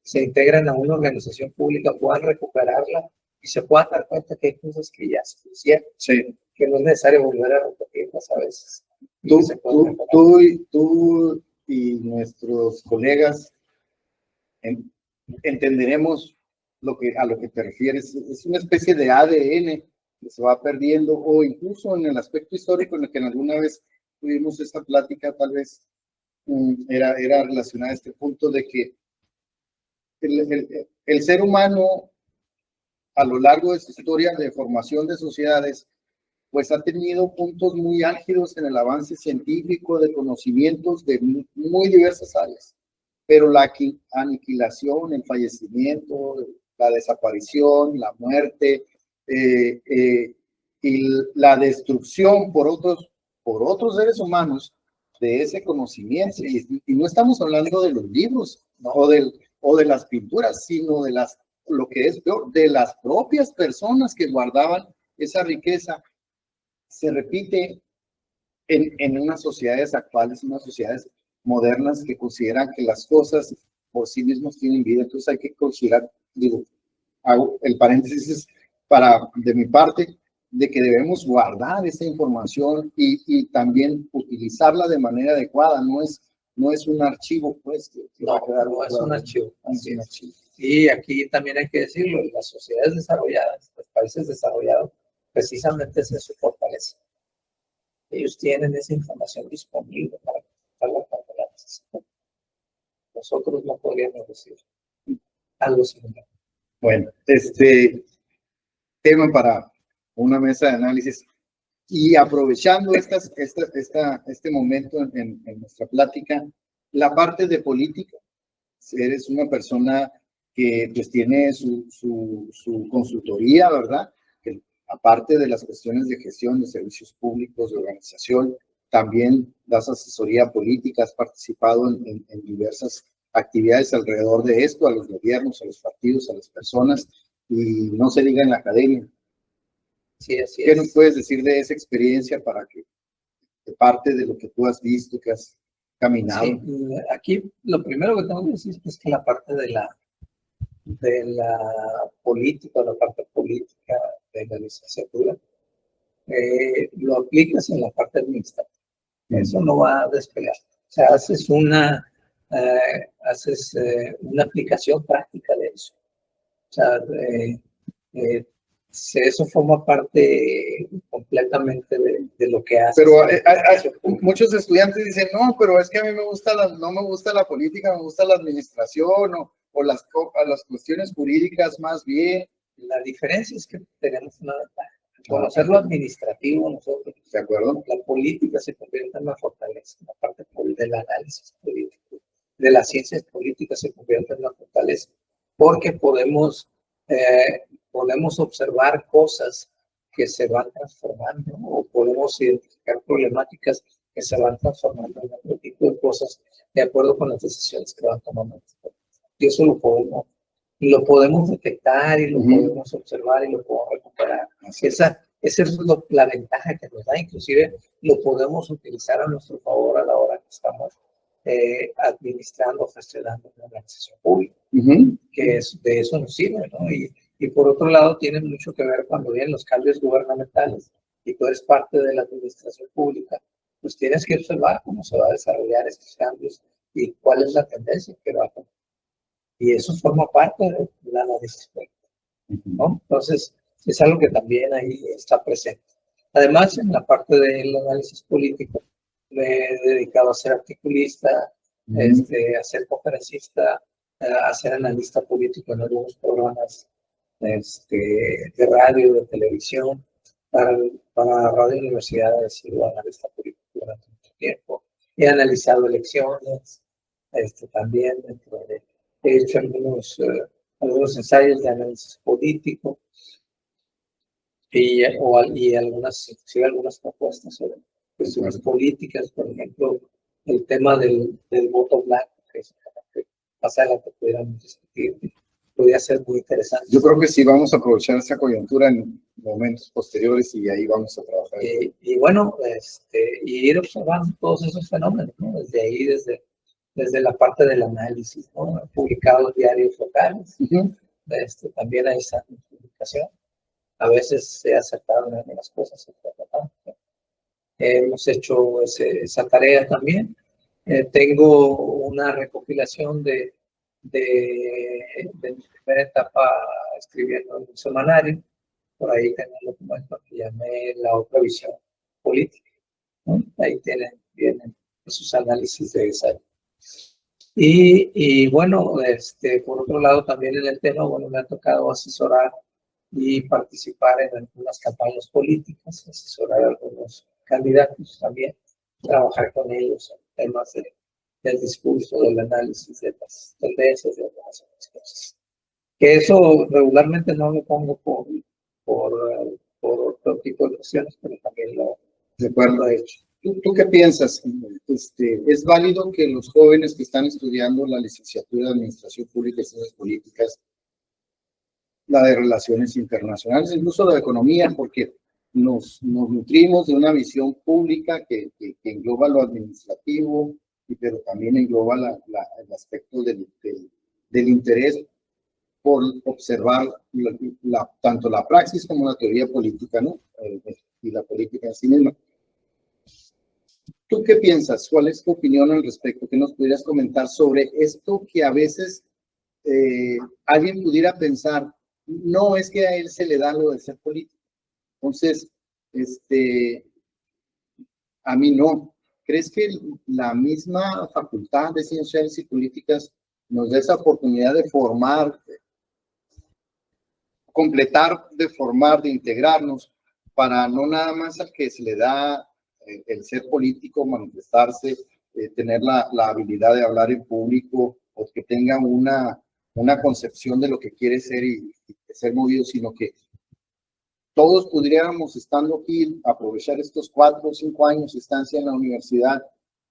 B: se integran a una organización pública puedan recuperarla y se puedan dar cuenta que hay cosas que ya se hicieron,
A: Sí.
B: que no es necesario volver a repetirlas a veces.
A: Tú y nuestros colegas entenderemos a lo que te refieres. Es una especie de ADN que se va perdiendo, o incluso en el aspecto histórico en el que alguna vez tuvimos esta plática, tal vez era relacionada a este punto de que el ser humano a lo largo de su historia de formación de sociedades pues ha tenido puntos muy álgidos en el avance científico de conocimientos de muy diversas áreas, pero la aniquilación, el fallecimiento, la desaparición, la muerte y la destrucción por otros seres humanos de ese conocimiento, y no estamos hablando de los libros, ¿no? o de las pinturas, sino de lo que es peor, de las propias personas que guardaban esa riqueza. Se repite en unas sociedades actuales, unas sociedades modernas que consideran que las cosas por sí mismas tienen vida. Entonces hay que considerar, digo, hago el paréntesis de mi parte, de que debemos guardar esa información y también utilizarla de manera adecuada. No es un archivo, pues.
B: No es un archivo. Así es. Y aquí también hay que decirlo, las sociedades desarrolladas, los países desarrollados, precisamente esa es su fortaleza. Ellos tienen esa información disponible para usarla cuando la necesitan. Nosotros no podríamos decir algo similar.
A: Bueno, tema para una mesa de análisis. Y aprovechando este momento en nuestra plática, la parte de política. Eres una persona que pues tiene su consultoría, ¿verdad? Que aparte de las cuestiones de gestión de servicios públicos, de organización, también das asesoría política, has participado en diversas actividades alrededor de esto, a los gobiernos, a los partidos, a las personas, y no se diga en la academia.
B: Sí, así
A: ¿Qué nos puedes decir de esa experiencia para que de parte de lo que tú has visto, que has caminado?
B: Sí, aquí lo primero que tengo que decir es que la parte de la política, la parte política de la licenciatura, lo aplicas en la parte administrativa. Eso no va a despegar. O sea, haces una aplicación práctica de eso. O sea, eso forma parte completamente de lo que haces.
A: Pero muchos estudiantes dicen, no, pero es que a mí no me gusta la política, me gusta la administración o las cuestiones jurídicas más bien.
B: La diferencia es que tenemos una ventaja. Conocer lo administrativo, nosotros,
A: ¿de acuerdo?
B: La política se convierte en una fortaleza, la parte del análisis político, de las ciencias políticas se convierte en una fortaleza, porque podemos observar cosas que se van transformando, ¿no? O podemos identificar problemáticas que se van transformando en otro tipo de cosas de acuerdo con las decisiones que van tomando. Y eso lo podemos detectar y lo podemos observar y lo podemos recuperar. Esa es la ventaja que nos da. Inclusive lo podemos utilizar a nuestro favor a la hora que estamos administrando, gestionando una organización pública, que de eso nos sirve, ¿no? Y por otro lado, tiene mucho que ver cuando vienen los cambios gubernamentales y tú eres parte de la administración pública, pues tienes que observar cómo se va a desarrollar estos cambios y cuál es la tendencia que va a tomar. Y eso forma parte de la análisis política, ¿no? Entonces, es algo que también ahí está presente. Además, en la parte del análisis político, me he dedicado a ser articulista, a ser conferencista, a ser analista político en algunos programas de radio, de televisión. Para Radio Universidad he sido analista político durante mucho tiempo. He analizado elecciones, también he hecho algunos ensayos de análisis político y algunas propuestas sobre cuestiones políticas, por ejemplo, el tema del voto blanco, que es un tema que más adelante pudiéramos discutir, podría ser muy interesante.
A: Yo creo que sí vamos a aprovechar esa coyuntura en momentos posteriores y ahí vamos a trabajar.
B: Y bueno, y ir observando todos esos fenómenos, ¿no? Desde ahí, desde la parte del análisis, ¿no? Publicados diarios locales, también hay esa publicación. A veces se ha acertado en algunas cosas. Hemos hecho esa tarea también. Tengo una recopilación de mi primera etapa escribiendo en un semanario. Por ahí tengo un documento que llamé La Otra Visión Política, ¿no? Ahí vienen esos análisis de esa. Y bueno, por otro lado, también en el tema, bueno, me ha tocado asesorar y participar en algunas campañas políticas, asesorar a algunos candidatos también, trabajar con ellos en temas del discurso, del análisis de las tendencias, de algunas otras cosas. Que eso regularmente no lo pongo por otro tipo de cuestiones, pero también lo he hecho.
A: ¿Tú qué piensas? ¿Es válido que los jóvenes que están estudiando la licenciatura de Administración Pública y Ciencias Políticas, la de Relaciones Internacionales, incluso la de Economía, porque nos nutrimos de una visión pública que engloba lo administrativo, pero también engloba el aspecto del interés por observar tanto la praxis como la teoría política, ¿no? Y la política en sí misma. ¿Tú qué piensas? ¿Cuál es tu opinión al respecto? ¿Qué nos pudieras comentar sobre esto que a veces alguien pudiera pensar, no, es que a él se le da lo de ser político? Entonces, a mí no. ¿Crees que la misma Facultad de Ciencias Sociales y Políticas nos da esa oportunidad de formar, completar, de formar, de integrarnos, para no nada más al que se le da el ser político, manifestarse, tener la habilidad de hablar en público, o que tenga una concepción de lo que quiere ser y ser movido, sino que todos pudiéramos, estando aquí, aprovechar estos 4 o 5 años de estancia en la universidad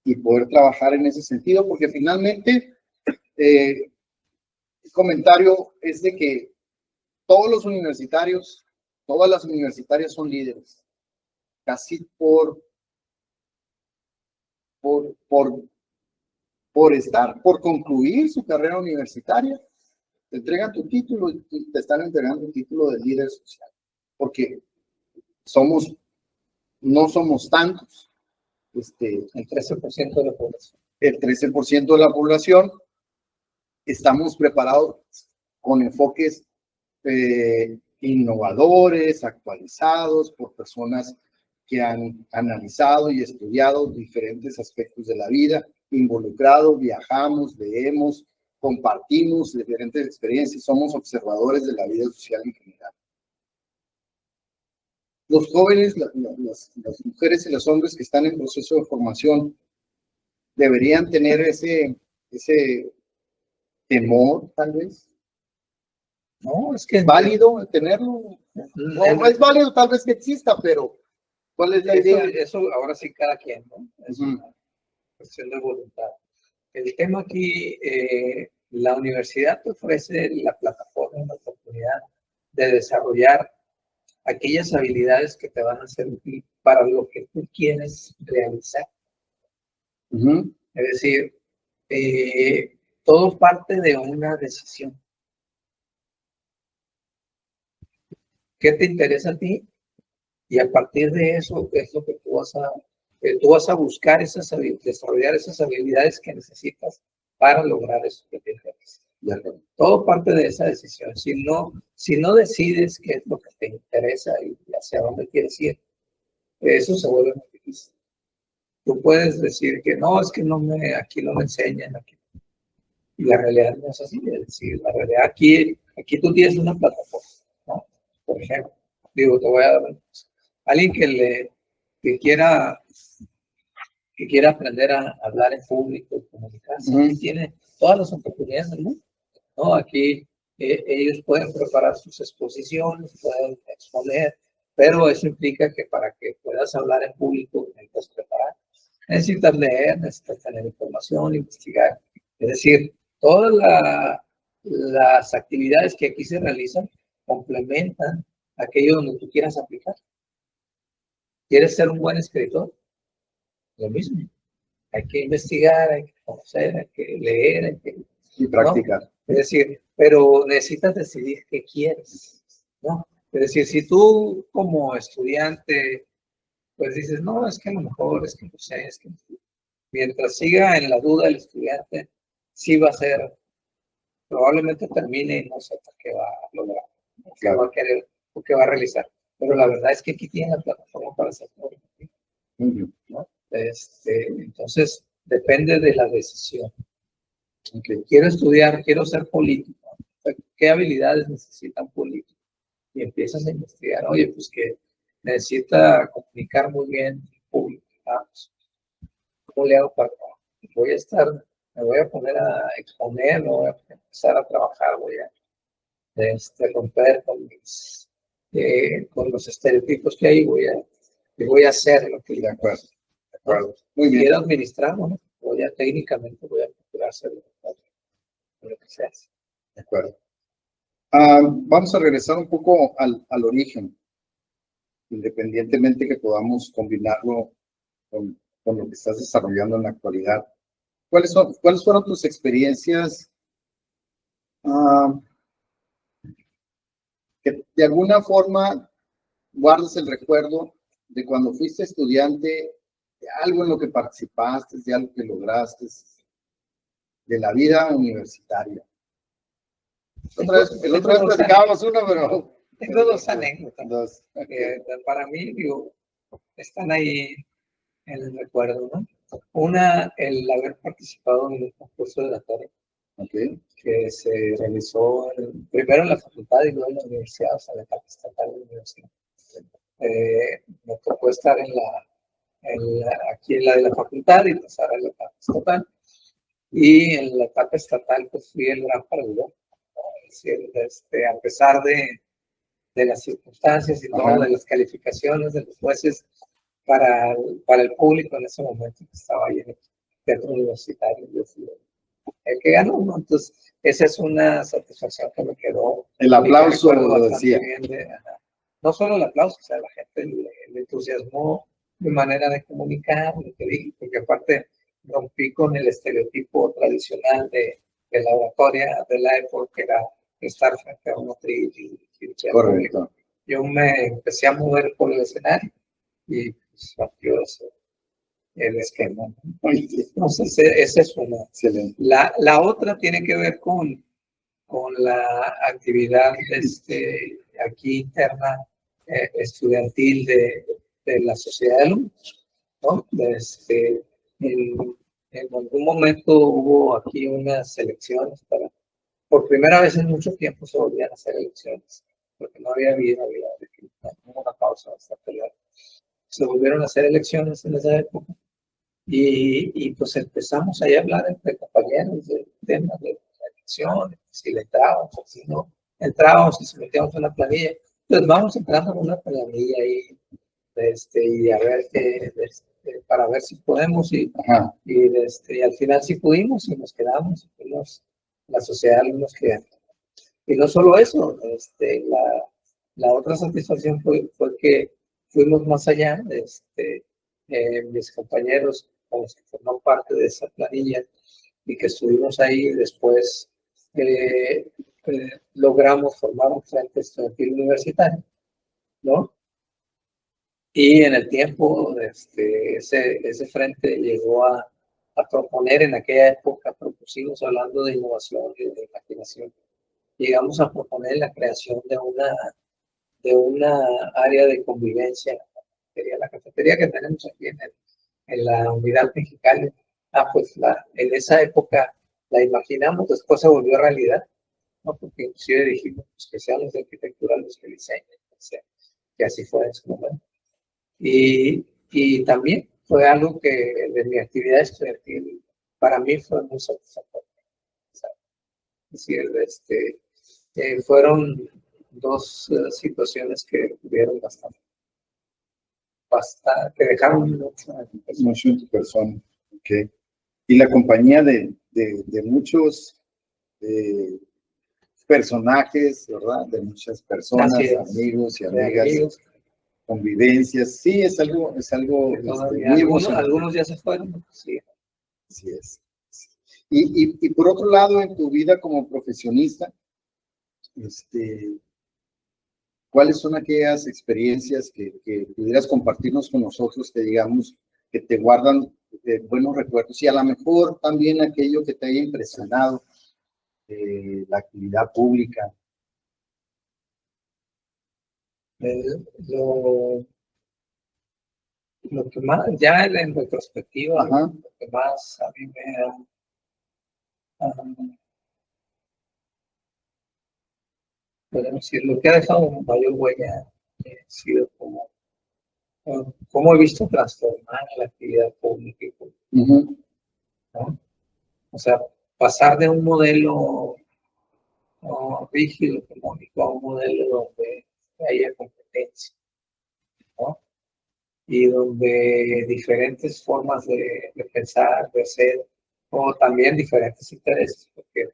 A: y poder trabajar en ese sentido? Porque finalmente el comentario es de que todos los universitarios, todas las universitarias son líderes, casi por concluir su carrera universitaria, te entregan tu título y te están entregando el título de líder social, porque no somos tantos,
B: el 13% de la población.
A: El 13% de la población estamos preparados con enfoques innovadores, actualizados, por personas que han analizado y estudiado diferentes aspectos de la vida, involucrados, viajamos, leemos, compartimos diferentes experiencias, somos observadores de la vida social en general. Los jóvenes, las mujeres y los hombres que están en proceso de formación deberían tener ese temor, tal vez.
B: No, es que
A: es válido tenerlo. No es válido tal vez que exista, pero ¿cuál es la idea?
B: Eso ahora sí cada quien, ¿no? Es una cuestión de voluntad. El tema aquí, la universidad te ofrece la plataforma, la oportunidad de desarrollar aquellas habilidades que te van a ser útiles para lo que tú quieres realizar. Es decir, todo parte de una decisión. ¿Qué te interesa a ti? Y a partir de eso es lo que tú vas a buscar desarrollar esas habilidades que necesitas para lograr eso que te interesa. Todo parte de esa decisión. Si no decides qué es lo que te interesa y hacia dónde quieres ir, eso se vuelve muy difícil. Tú puedes decir que no, es que aquí no me enseñan, aquí. Y la realidad no es así, es decir, la realidad aquí tú tienes una plataforma, ¿no? Por ejemplo, digo, te voy a dar alguien que quiera aprender a hablar en público y comunicarse, aquí tiene todas las oportunidades del mundo, ¿no? Aquí ellos pueden preparar sus exposiciones, pueden exponer, pero eso implica que para que puedas hablar en público necesitas preparar, necesitas leer, necesitas tener información, investigar. Es decir, todas las actividades que aquí se realizan complementan aquello donde tú quieras aplicar. ¿Quieres ser un buen escritor? Lo mismo. Hay que investigar, hay que conocer, hay que leer, hay que...
A: Y practicar.
B: ¿no? Es decir, pero necesitas decidir qué quieres, ¿no? Es decir, si tú como estudiante, pues dices, no, es que a lo mejor, es que no sé, es que mientras siga en la duda el estudiante, sí va a ser, probablemente termine y no sepa qué va a lograr, qué va a querer o qué va a realizar. Pero la verdad es que aquí tiene la plataforma para hacer todo, ¿no? Entonces, depende de la decisión. Okay. Quiero estudiar, quiero ser político. ¿Qué habilidades necesitan políticos? Y empiezas a investigar, oye, pues que necesita comunicar muy bien en público. ¿Cómo le hago para? Me voy a poner a exponer, me voy a empezar a trabajar, voy a romper con los estereotipos que hay y voy a hacer lo que...
A: De acuerdo. De acuerdo.
B: ¿no?
A: Muy bien.
B: Quiero administrarlo, ¿no? Técnicamente voy a procurar hacerlo. Lo que se hace.
A: De acuerdo. Vamos a regresar un poco al origen, independientemente que podamos combinarlo con lo que estás desarrollando en la actualidad. ¿Cuáles fueron tus experiencias que de alguna forma guardas el recuerdo de cuando fuiste estudiante, de algo en lo que participaste, de algo que lograste, de la vida universitaria? El otra vez platicábamos uno, pero...
B: Tengo dos anécdotas. Para mí, digo, están ahí en el recuerdo, ¿no? Una, el haber participado en el concurso de oratoria, que se realizó primero en la facultad y luego en la universidad, o sea, la etapa estatal de la universidad. Me tocó estar aquí en la de la facultad y pasar a la etapa estatal. Y en la etapa estatal, pues fui el gran perdedor. Es decir, a pesar de las circunstancias y todo, de las calificaciones de los jueces para el público en ese momento que estaba ahí en el teatro universitario. El que ganó, ¿no? Entonces, esa es una satisfacción que me quedó.
A: El aplauso, lo decía.
B: No solo el aplauso, o sea, la gente le entusiasmó mi manera de comunicar, lo que dije, porque aparte rompí con el estereotipo tradicional de la oratoria de la época, que era estar frente a un atril y
A: correcto.
B: Yo me empecé a mover por el escenario y pues partió el esquema. Entonces, esa es una.
A: Excelente.
B: La otra tiene que ver con la actividad aquí interna estudiantil de la sociedad de alumnos, ¿no? En algún momento hubo aquí unas elecciones por primera vez en mucho tiempo se volvían a hacer elecciones, porque no había una pausa bastante larga. Se volvieron a hacer elecciones en esa época y pues empezamos ahí a hablar entre compañeros de temas de elecciones, si le entrábamos, si no entrábamos, si se metíamos en la planilla. Pues vamos entrando en una planilla ahí y a ver para ver si podemos y al final sí pudimos y nos quedamos, la sociedad de alumnos quedamos. Y no solo eso, la otra satisfacción fue que fuimos más allá, mis compañeros con los que formó parte de esa planilla y que estuvimos ahí después, logramos formar un frente estudiantil universitario, ¿no? Y en el tiempo, ese frente llegó a proponer, en aquella época propusimos, hablando de innovación y de imaginación, llegamos a proponer la creación de una área de convivencia, la cafetería que tenemos aquí en la unidad mexicana. Pues en esa época la imaginamos, después se volvió realidad, ¿no? Porque inclusive dijimos pues, que sean los de arquitectura los que diseñen, que así fue en su momento. Y también fue algo que de mi actividad estudiantil para mí fue muy satisfactorio. Es decir, fueron dos situaciones que tuvieron bastante, que dejaron
A: mucho en tu persona. Okay. Y la compañía de muchos personajes, ¿verdad? De muchas personas, amigos y amigas, amigos, convivencias. Sí, es algo muy emocionante.
B: Algunos ya se fueron. Sí.
A: Así es. Y por otro lado, en tu vida como profesionista, ¿cuáles son aquellas experiencias que pudieras compartirnos con nosotros que digamos que te guardan buenos recuerdos y a lo mejor también aquello que te haya impresionado, la actividad pública?
B: Lo que más, ya en retrospectiva,
A: ajá,
B: lo que más a mí me podemos decir, lo que ha dejado mayor huella ha sido cómo he visto transformar la actividad pública,
A: uh-huh,
B: ¿no? O sea, pasar de un modelo rígido, económico, a un modelo donde haya competencia, ¿no? Y donde diferentes formas de pensar, de hacer, o también diferentes intereses, porque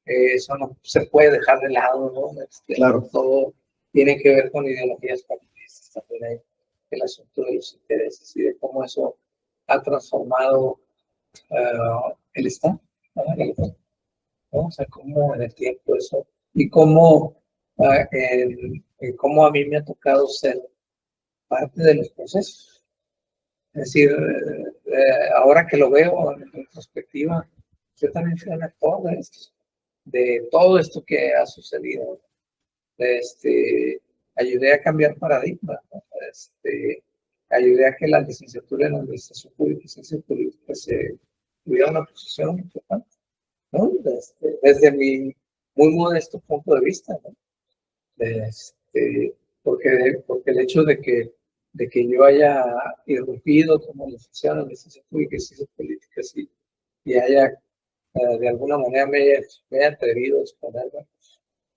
B: eso no se puede dejar de lado, ¿no?
A: claro.
B: Todo tiene que ver con ideologías partidistas, también hay el asunto de los intereses y de cómo eso ha transformado el Estado, ¿no? O sea, cómo en el tiempo eso, y cómo, cómo a mí me ha tocado ser parte de los procesos. Es decir, ahora que lo veo en retrospectiva, yo también fui un actor de todo esto que ha sucedido. Ayudé a cambiar paradigmas, ¿no? Ayudé a que la licenciatura en Administración Pública y Ciencias Políticas se tuviera una posición importante, ¿no? Desde mi muy modesto punto de vista, ¿no? Porque el hecho de que yo haya irrumpido como licenciado en Administración Pública y Ciencias Políticas y haya, de alguna manera, me haya atrevido a exponerme,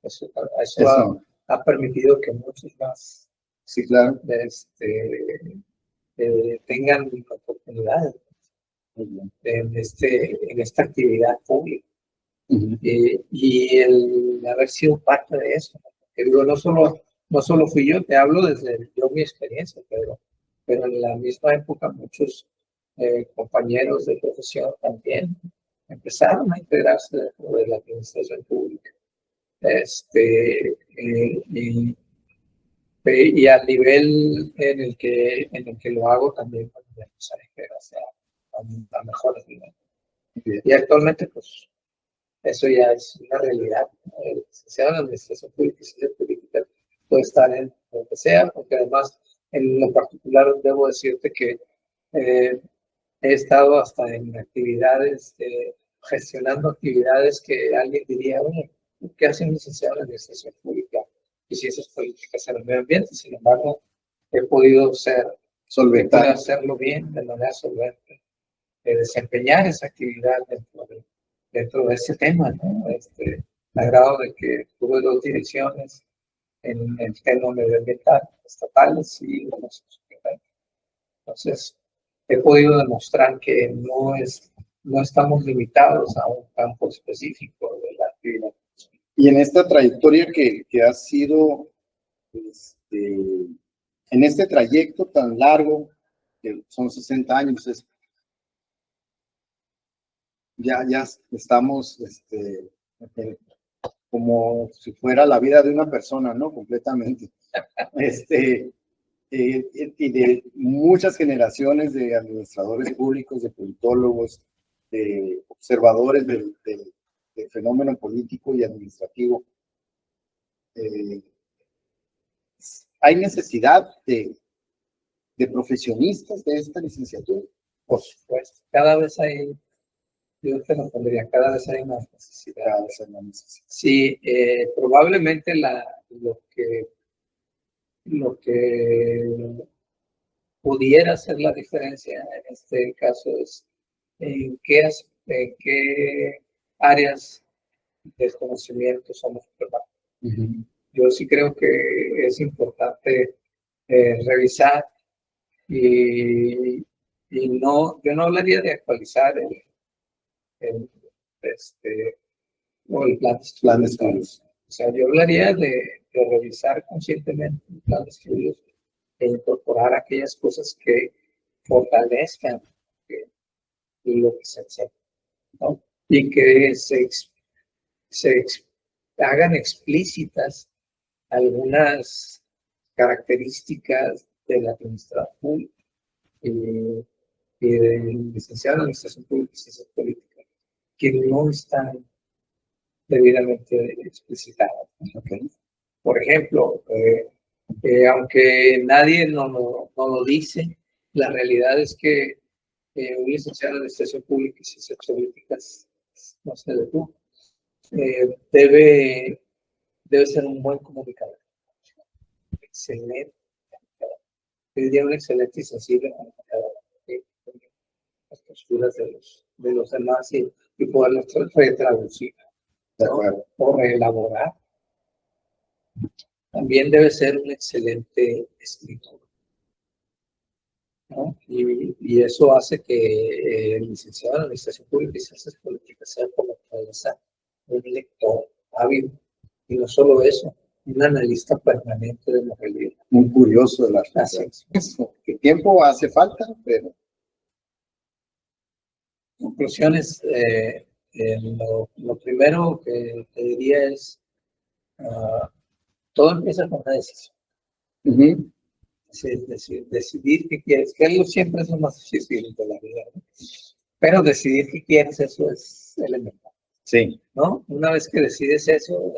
B: eso ha permitido que muchos más,
A: sí, claro,
B: tengan oportunidades en esta actividad pública.
A: uh-huh.
B: Y el haber sido parte de eso, ¿no? Porque digo, no solo fui yo, te hablo desde mi experiencia, pero en la misma época muchos compañeros de profesión también empezaron a integrarse dentro de la administración pública. Y al nivel en el que lo hago también para empezar a integrarse a mejores niveles. Y actualmente, pues, eso ya es una realidad. El licenciado en Administración Pública y Ciencias Políticas puede estar en donde sea, porque además, en lo particular, debo decirte que he estado hasta en actividades, gestionando actividades que alguien diría, bueno, ¿qué hace un licenciado en Administración Pública y Ciencias Políticas en el medio ambiente? Sin embargo, he podido hacerlo bien, de manera solvente, desempeñar esa actividad dentro de ese tema, ¿no? A grado de que tuve 2 direcciones en el tema medioambiental, estatales y bueno, entonces he podido demostrar que no estamos limitados a un campo específico de la actividad.
A: Y en esta trayectoria que ha sido, en este trayecto tan largo, que son 60 años, ya estamos como si fuera la vida de una persona, ¿no? Completamente. Y de muchas generaciones de administradores públicos, de politólogos, de observadores del fenómeno político y administrativo. Hay necesidad de profesionistas de esta licenciatura.
B: Por supuesto, cada vez hay, yo te lo pondría, cada vez hay más necesidad.
A: Cada vez hay más necesidad.
B: Sí, probablemente lo que pudiera ser la diferencia en este caso es en qué áreas de conocimiento somos preparados. Yo sí creo que es importante revisar y no, yo no hablaría de actualizar el, o el plan de estudios. O sea, yo hablaría de revisar conscientemente el plan de estudios e incorporar aquellas cosas que fortalezcan lo que se enseña, ¿no? Y que hagan explícitas algunas características del administrador público y del licenciado en Administración Pública y Ciencias Políticas, que no están debidamente explicitadas.
A: Okay.
B: Por ejemplo, aunque nadie nos lo dice, la realidad es que un licenciado en Administración Pública y Ciencias Políticas, no sé de tú, debe ser un buen comunicador. Excelente. Tendría un excelente y sensible comunicador. Las posturas de los demás y poderlas retraducir, ¿no? O reelaborar. También debe ser un excelente escritor, ¿no? Y eso hace que el licenciado en Administración Pública y Ciencias Políticas sea por naturaleza un lector hábil. Y no solo eso, un analista permanente de la realidad.
A: Un curioso de las cosas. ¿Qué tiempo hace falta? Pero
B: conclusiones, lo primero que te diría es, todo empieza con una decisión. Decidir qué quieres, que siempre es lo más difícil de la vida, ¿no? Pero decidir qué quieres, eso es elemental.
A: Sí.
B: ¿No? Una vez que decides eso,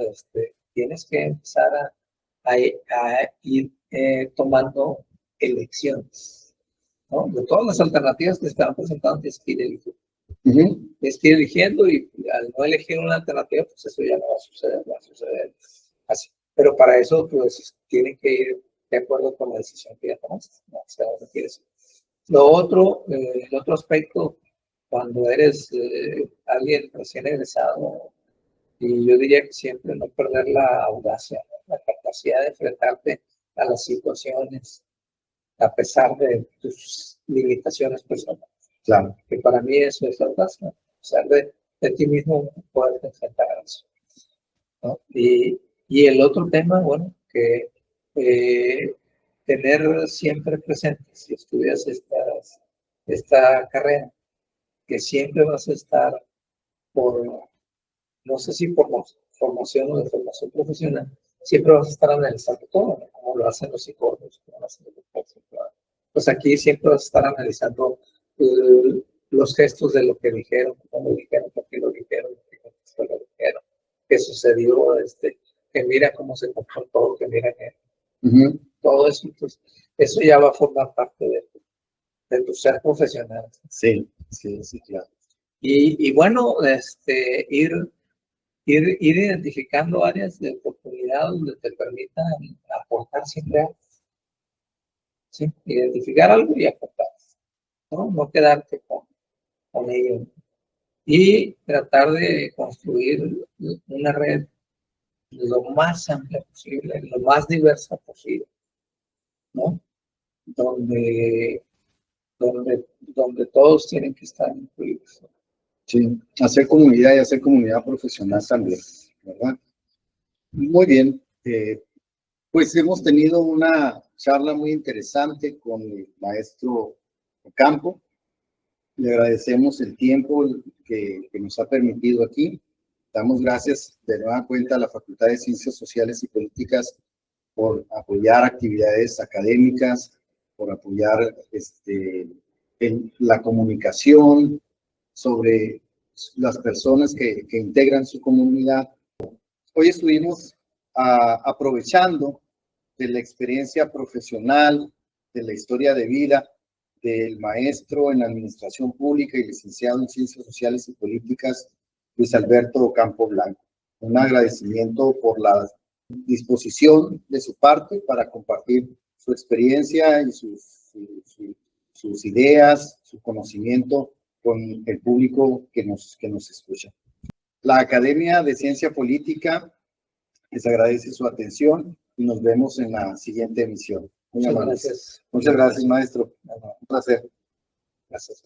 B: tienes que empezar a ir tomando elecciones, ¿no? De todas las alternativas que están presentando, tienes que ir eligiendo. Tienes que ir eligiendo y al no elegir una alternativa, pues eso ya no va a suceder así. Pero para eso, pues, tienen que ir de acuerdo con la decisión que ya tomaste, ¿no? O sea, ¿dónde quieres ir? Lo otro, el otro aspecto, cuando eres alguien recién egresado, y yo diría que siempre no perder la audacia, ¿no? La capacidad de enfrentarte a las situaciones a pesar de tus limitaciones personales.
A: Claro.
B: Que para mí eso es la audacia, a pesar de ti mismo poder enfrentar a eso, ¿no? Y el otro tema, bueno, que tener siempre presente, si estudias esta carrera, que siempre vas a estar no sé si por formación o de formación profesional, siempre vas a estar analizando todo, ¿no? Como lo hacen los psicólogos, como lo hacen los doctores. Pues aquí siempre vas a estar analizando los gestos de lo que dijeron, cómo lo dijeron, por qué lo dijeron, qué sucedió, que mira cómo se comportó, que mira que todo eso. Entonces, eso ya va a formar parte de tu ser profesional.
A: Sí, claro.
B: Y bueno, ir identificando áreas de oportunidad donde te permitan aportar siempre algo. ¿Sí? Identificar algo y aportar, ¿no? No quedarte con ello. Y tratar de construir una red lo más amplia posible, lo más diversa posible, ¿no? Donde todos tienen que estar incluidos.
A: Sí, hacer comunidad y hacer comunidad profesional también, ¿verdad? Muy bien. Pues hemos tenido una charla muy interesante con el maestro Ocampo. Le agradecemos el tiempo que nos ha permitido aquí. Damos gracias de nueva cuenta a la Facultad de Ciencias Sociales y Políticas por apoyar actividades académicas, por apoyar la comunicación sobre las personas que integran su comunidad. Hoy estuvimos aprovechando de la experiencia profesional, de la historia de vida del maestro en Administración Pública y licenciado en Ciencias Sociales y Políticas, Luis Alberto Campo Blanco. Un agradecimiento por la disposición de su parte para compartir su experiencia y sus ideas, su conocimiento con el público que nos escucha. La Academia de Ciencia Política les agradece su atención y nos vemos en la siguiente emisión. Muy amables.
B: Gracias.
A: Muchas gracias, maestro. Un placer.
B: Gracias.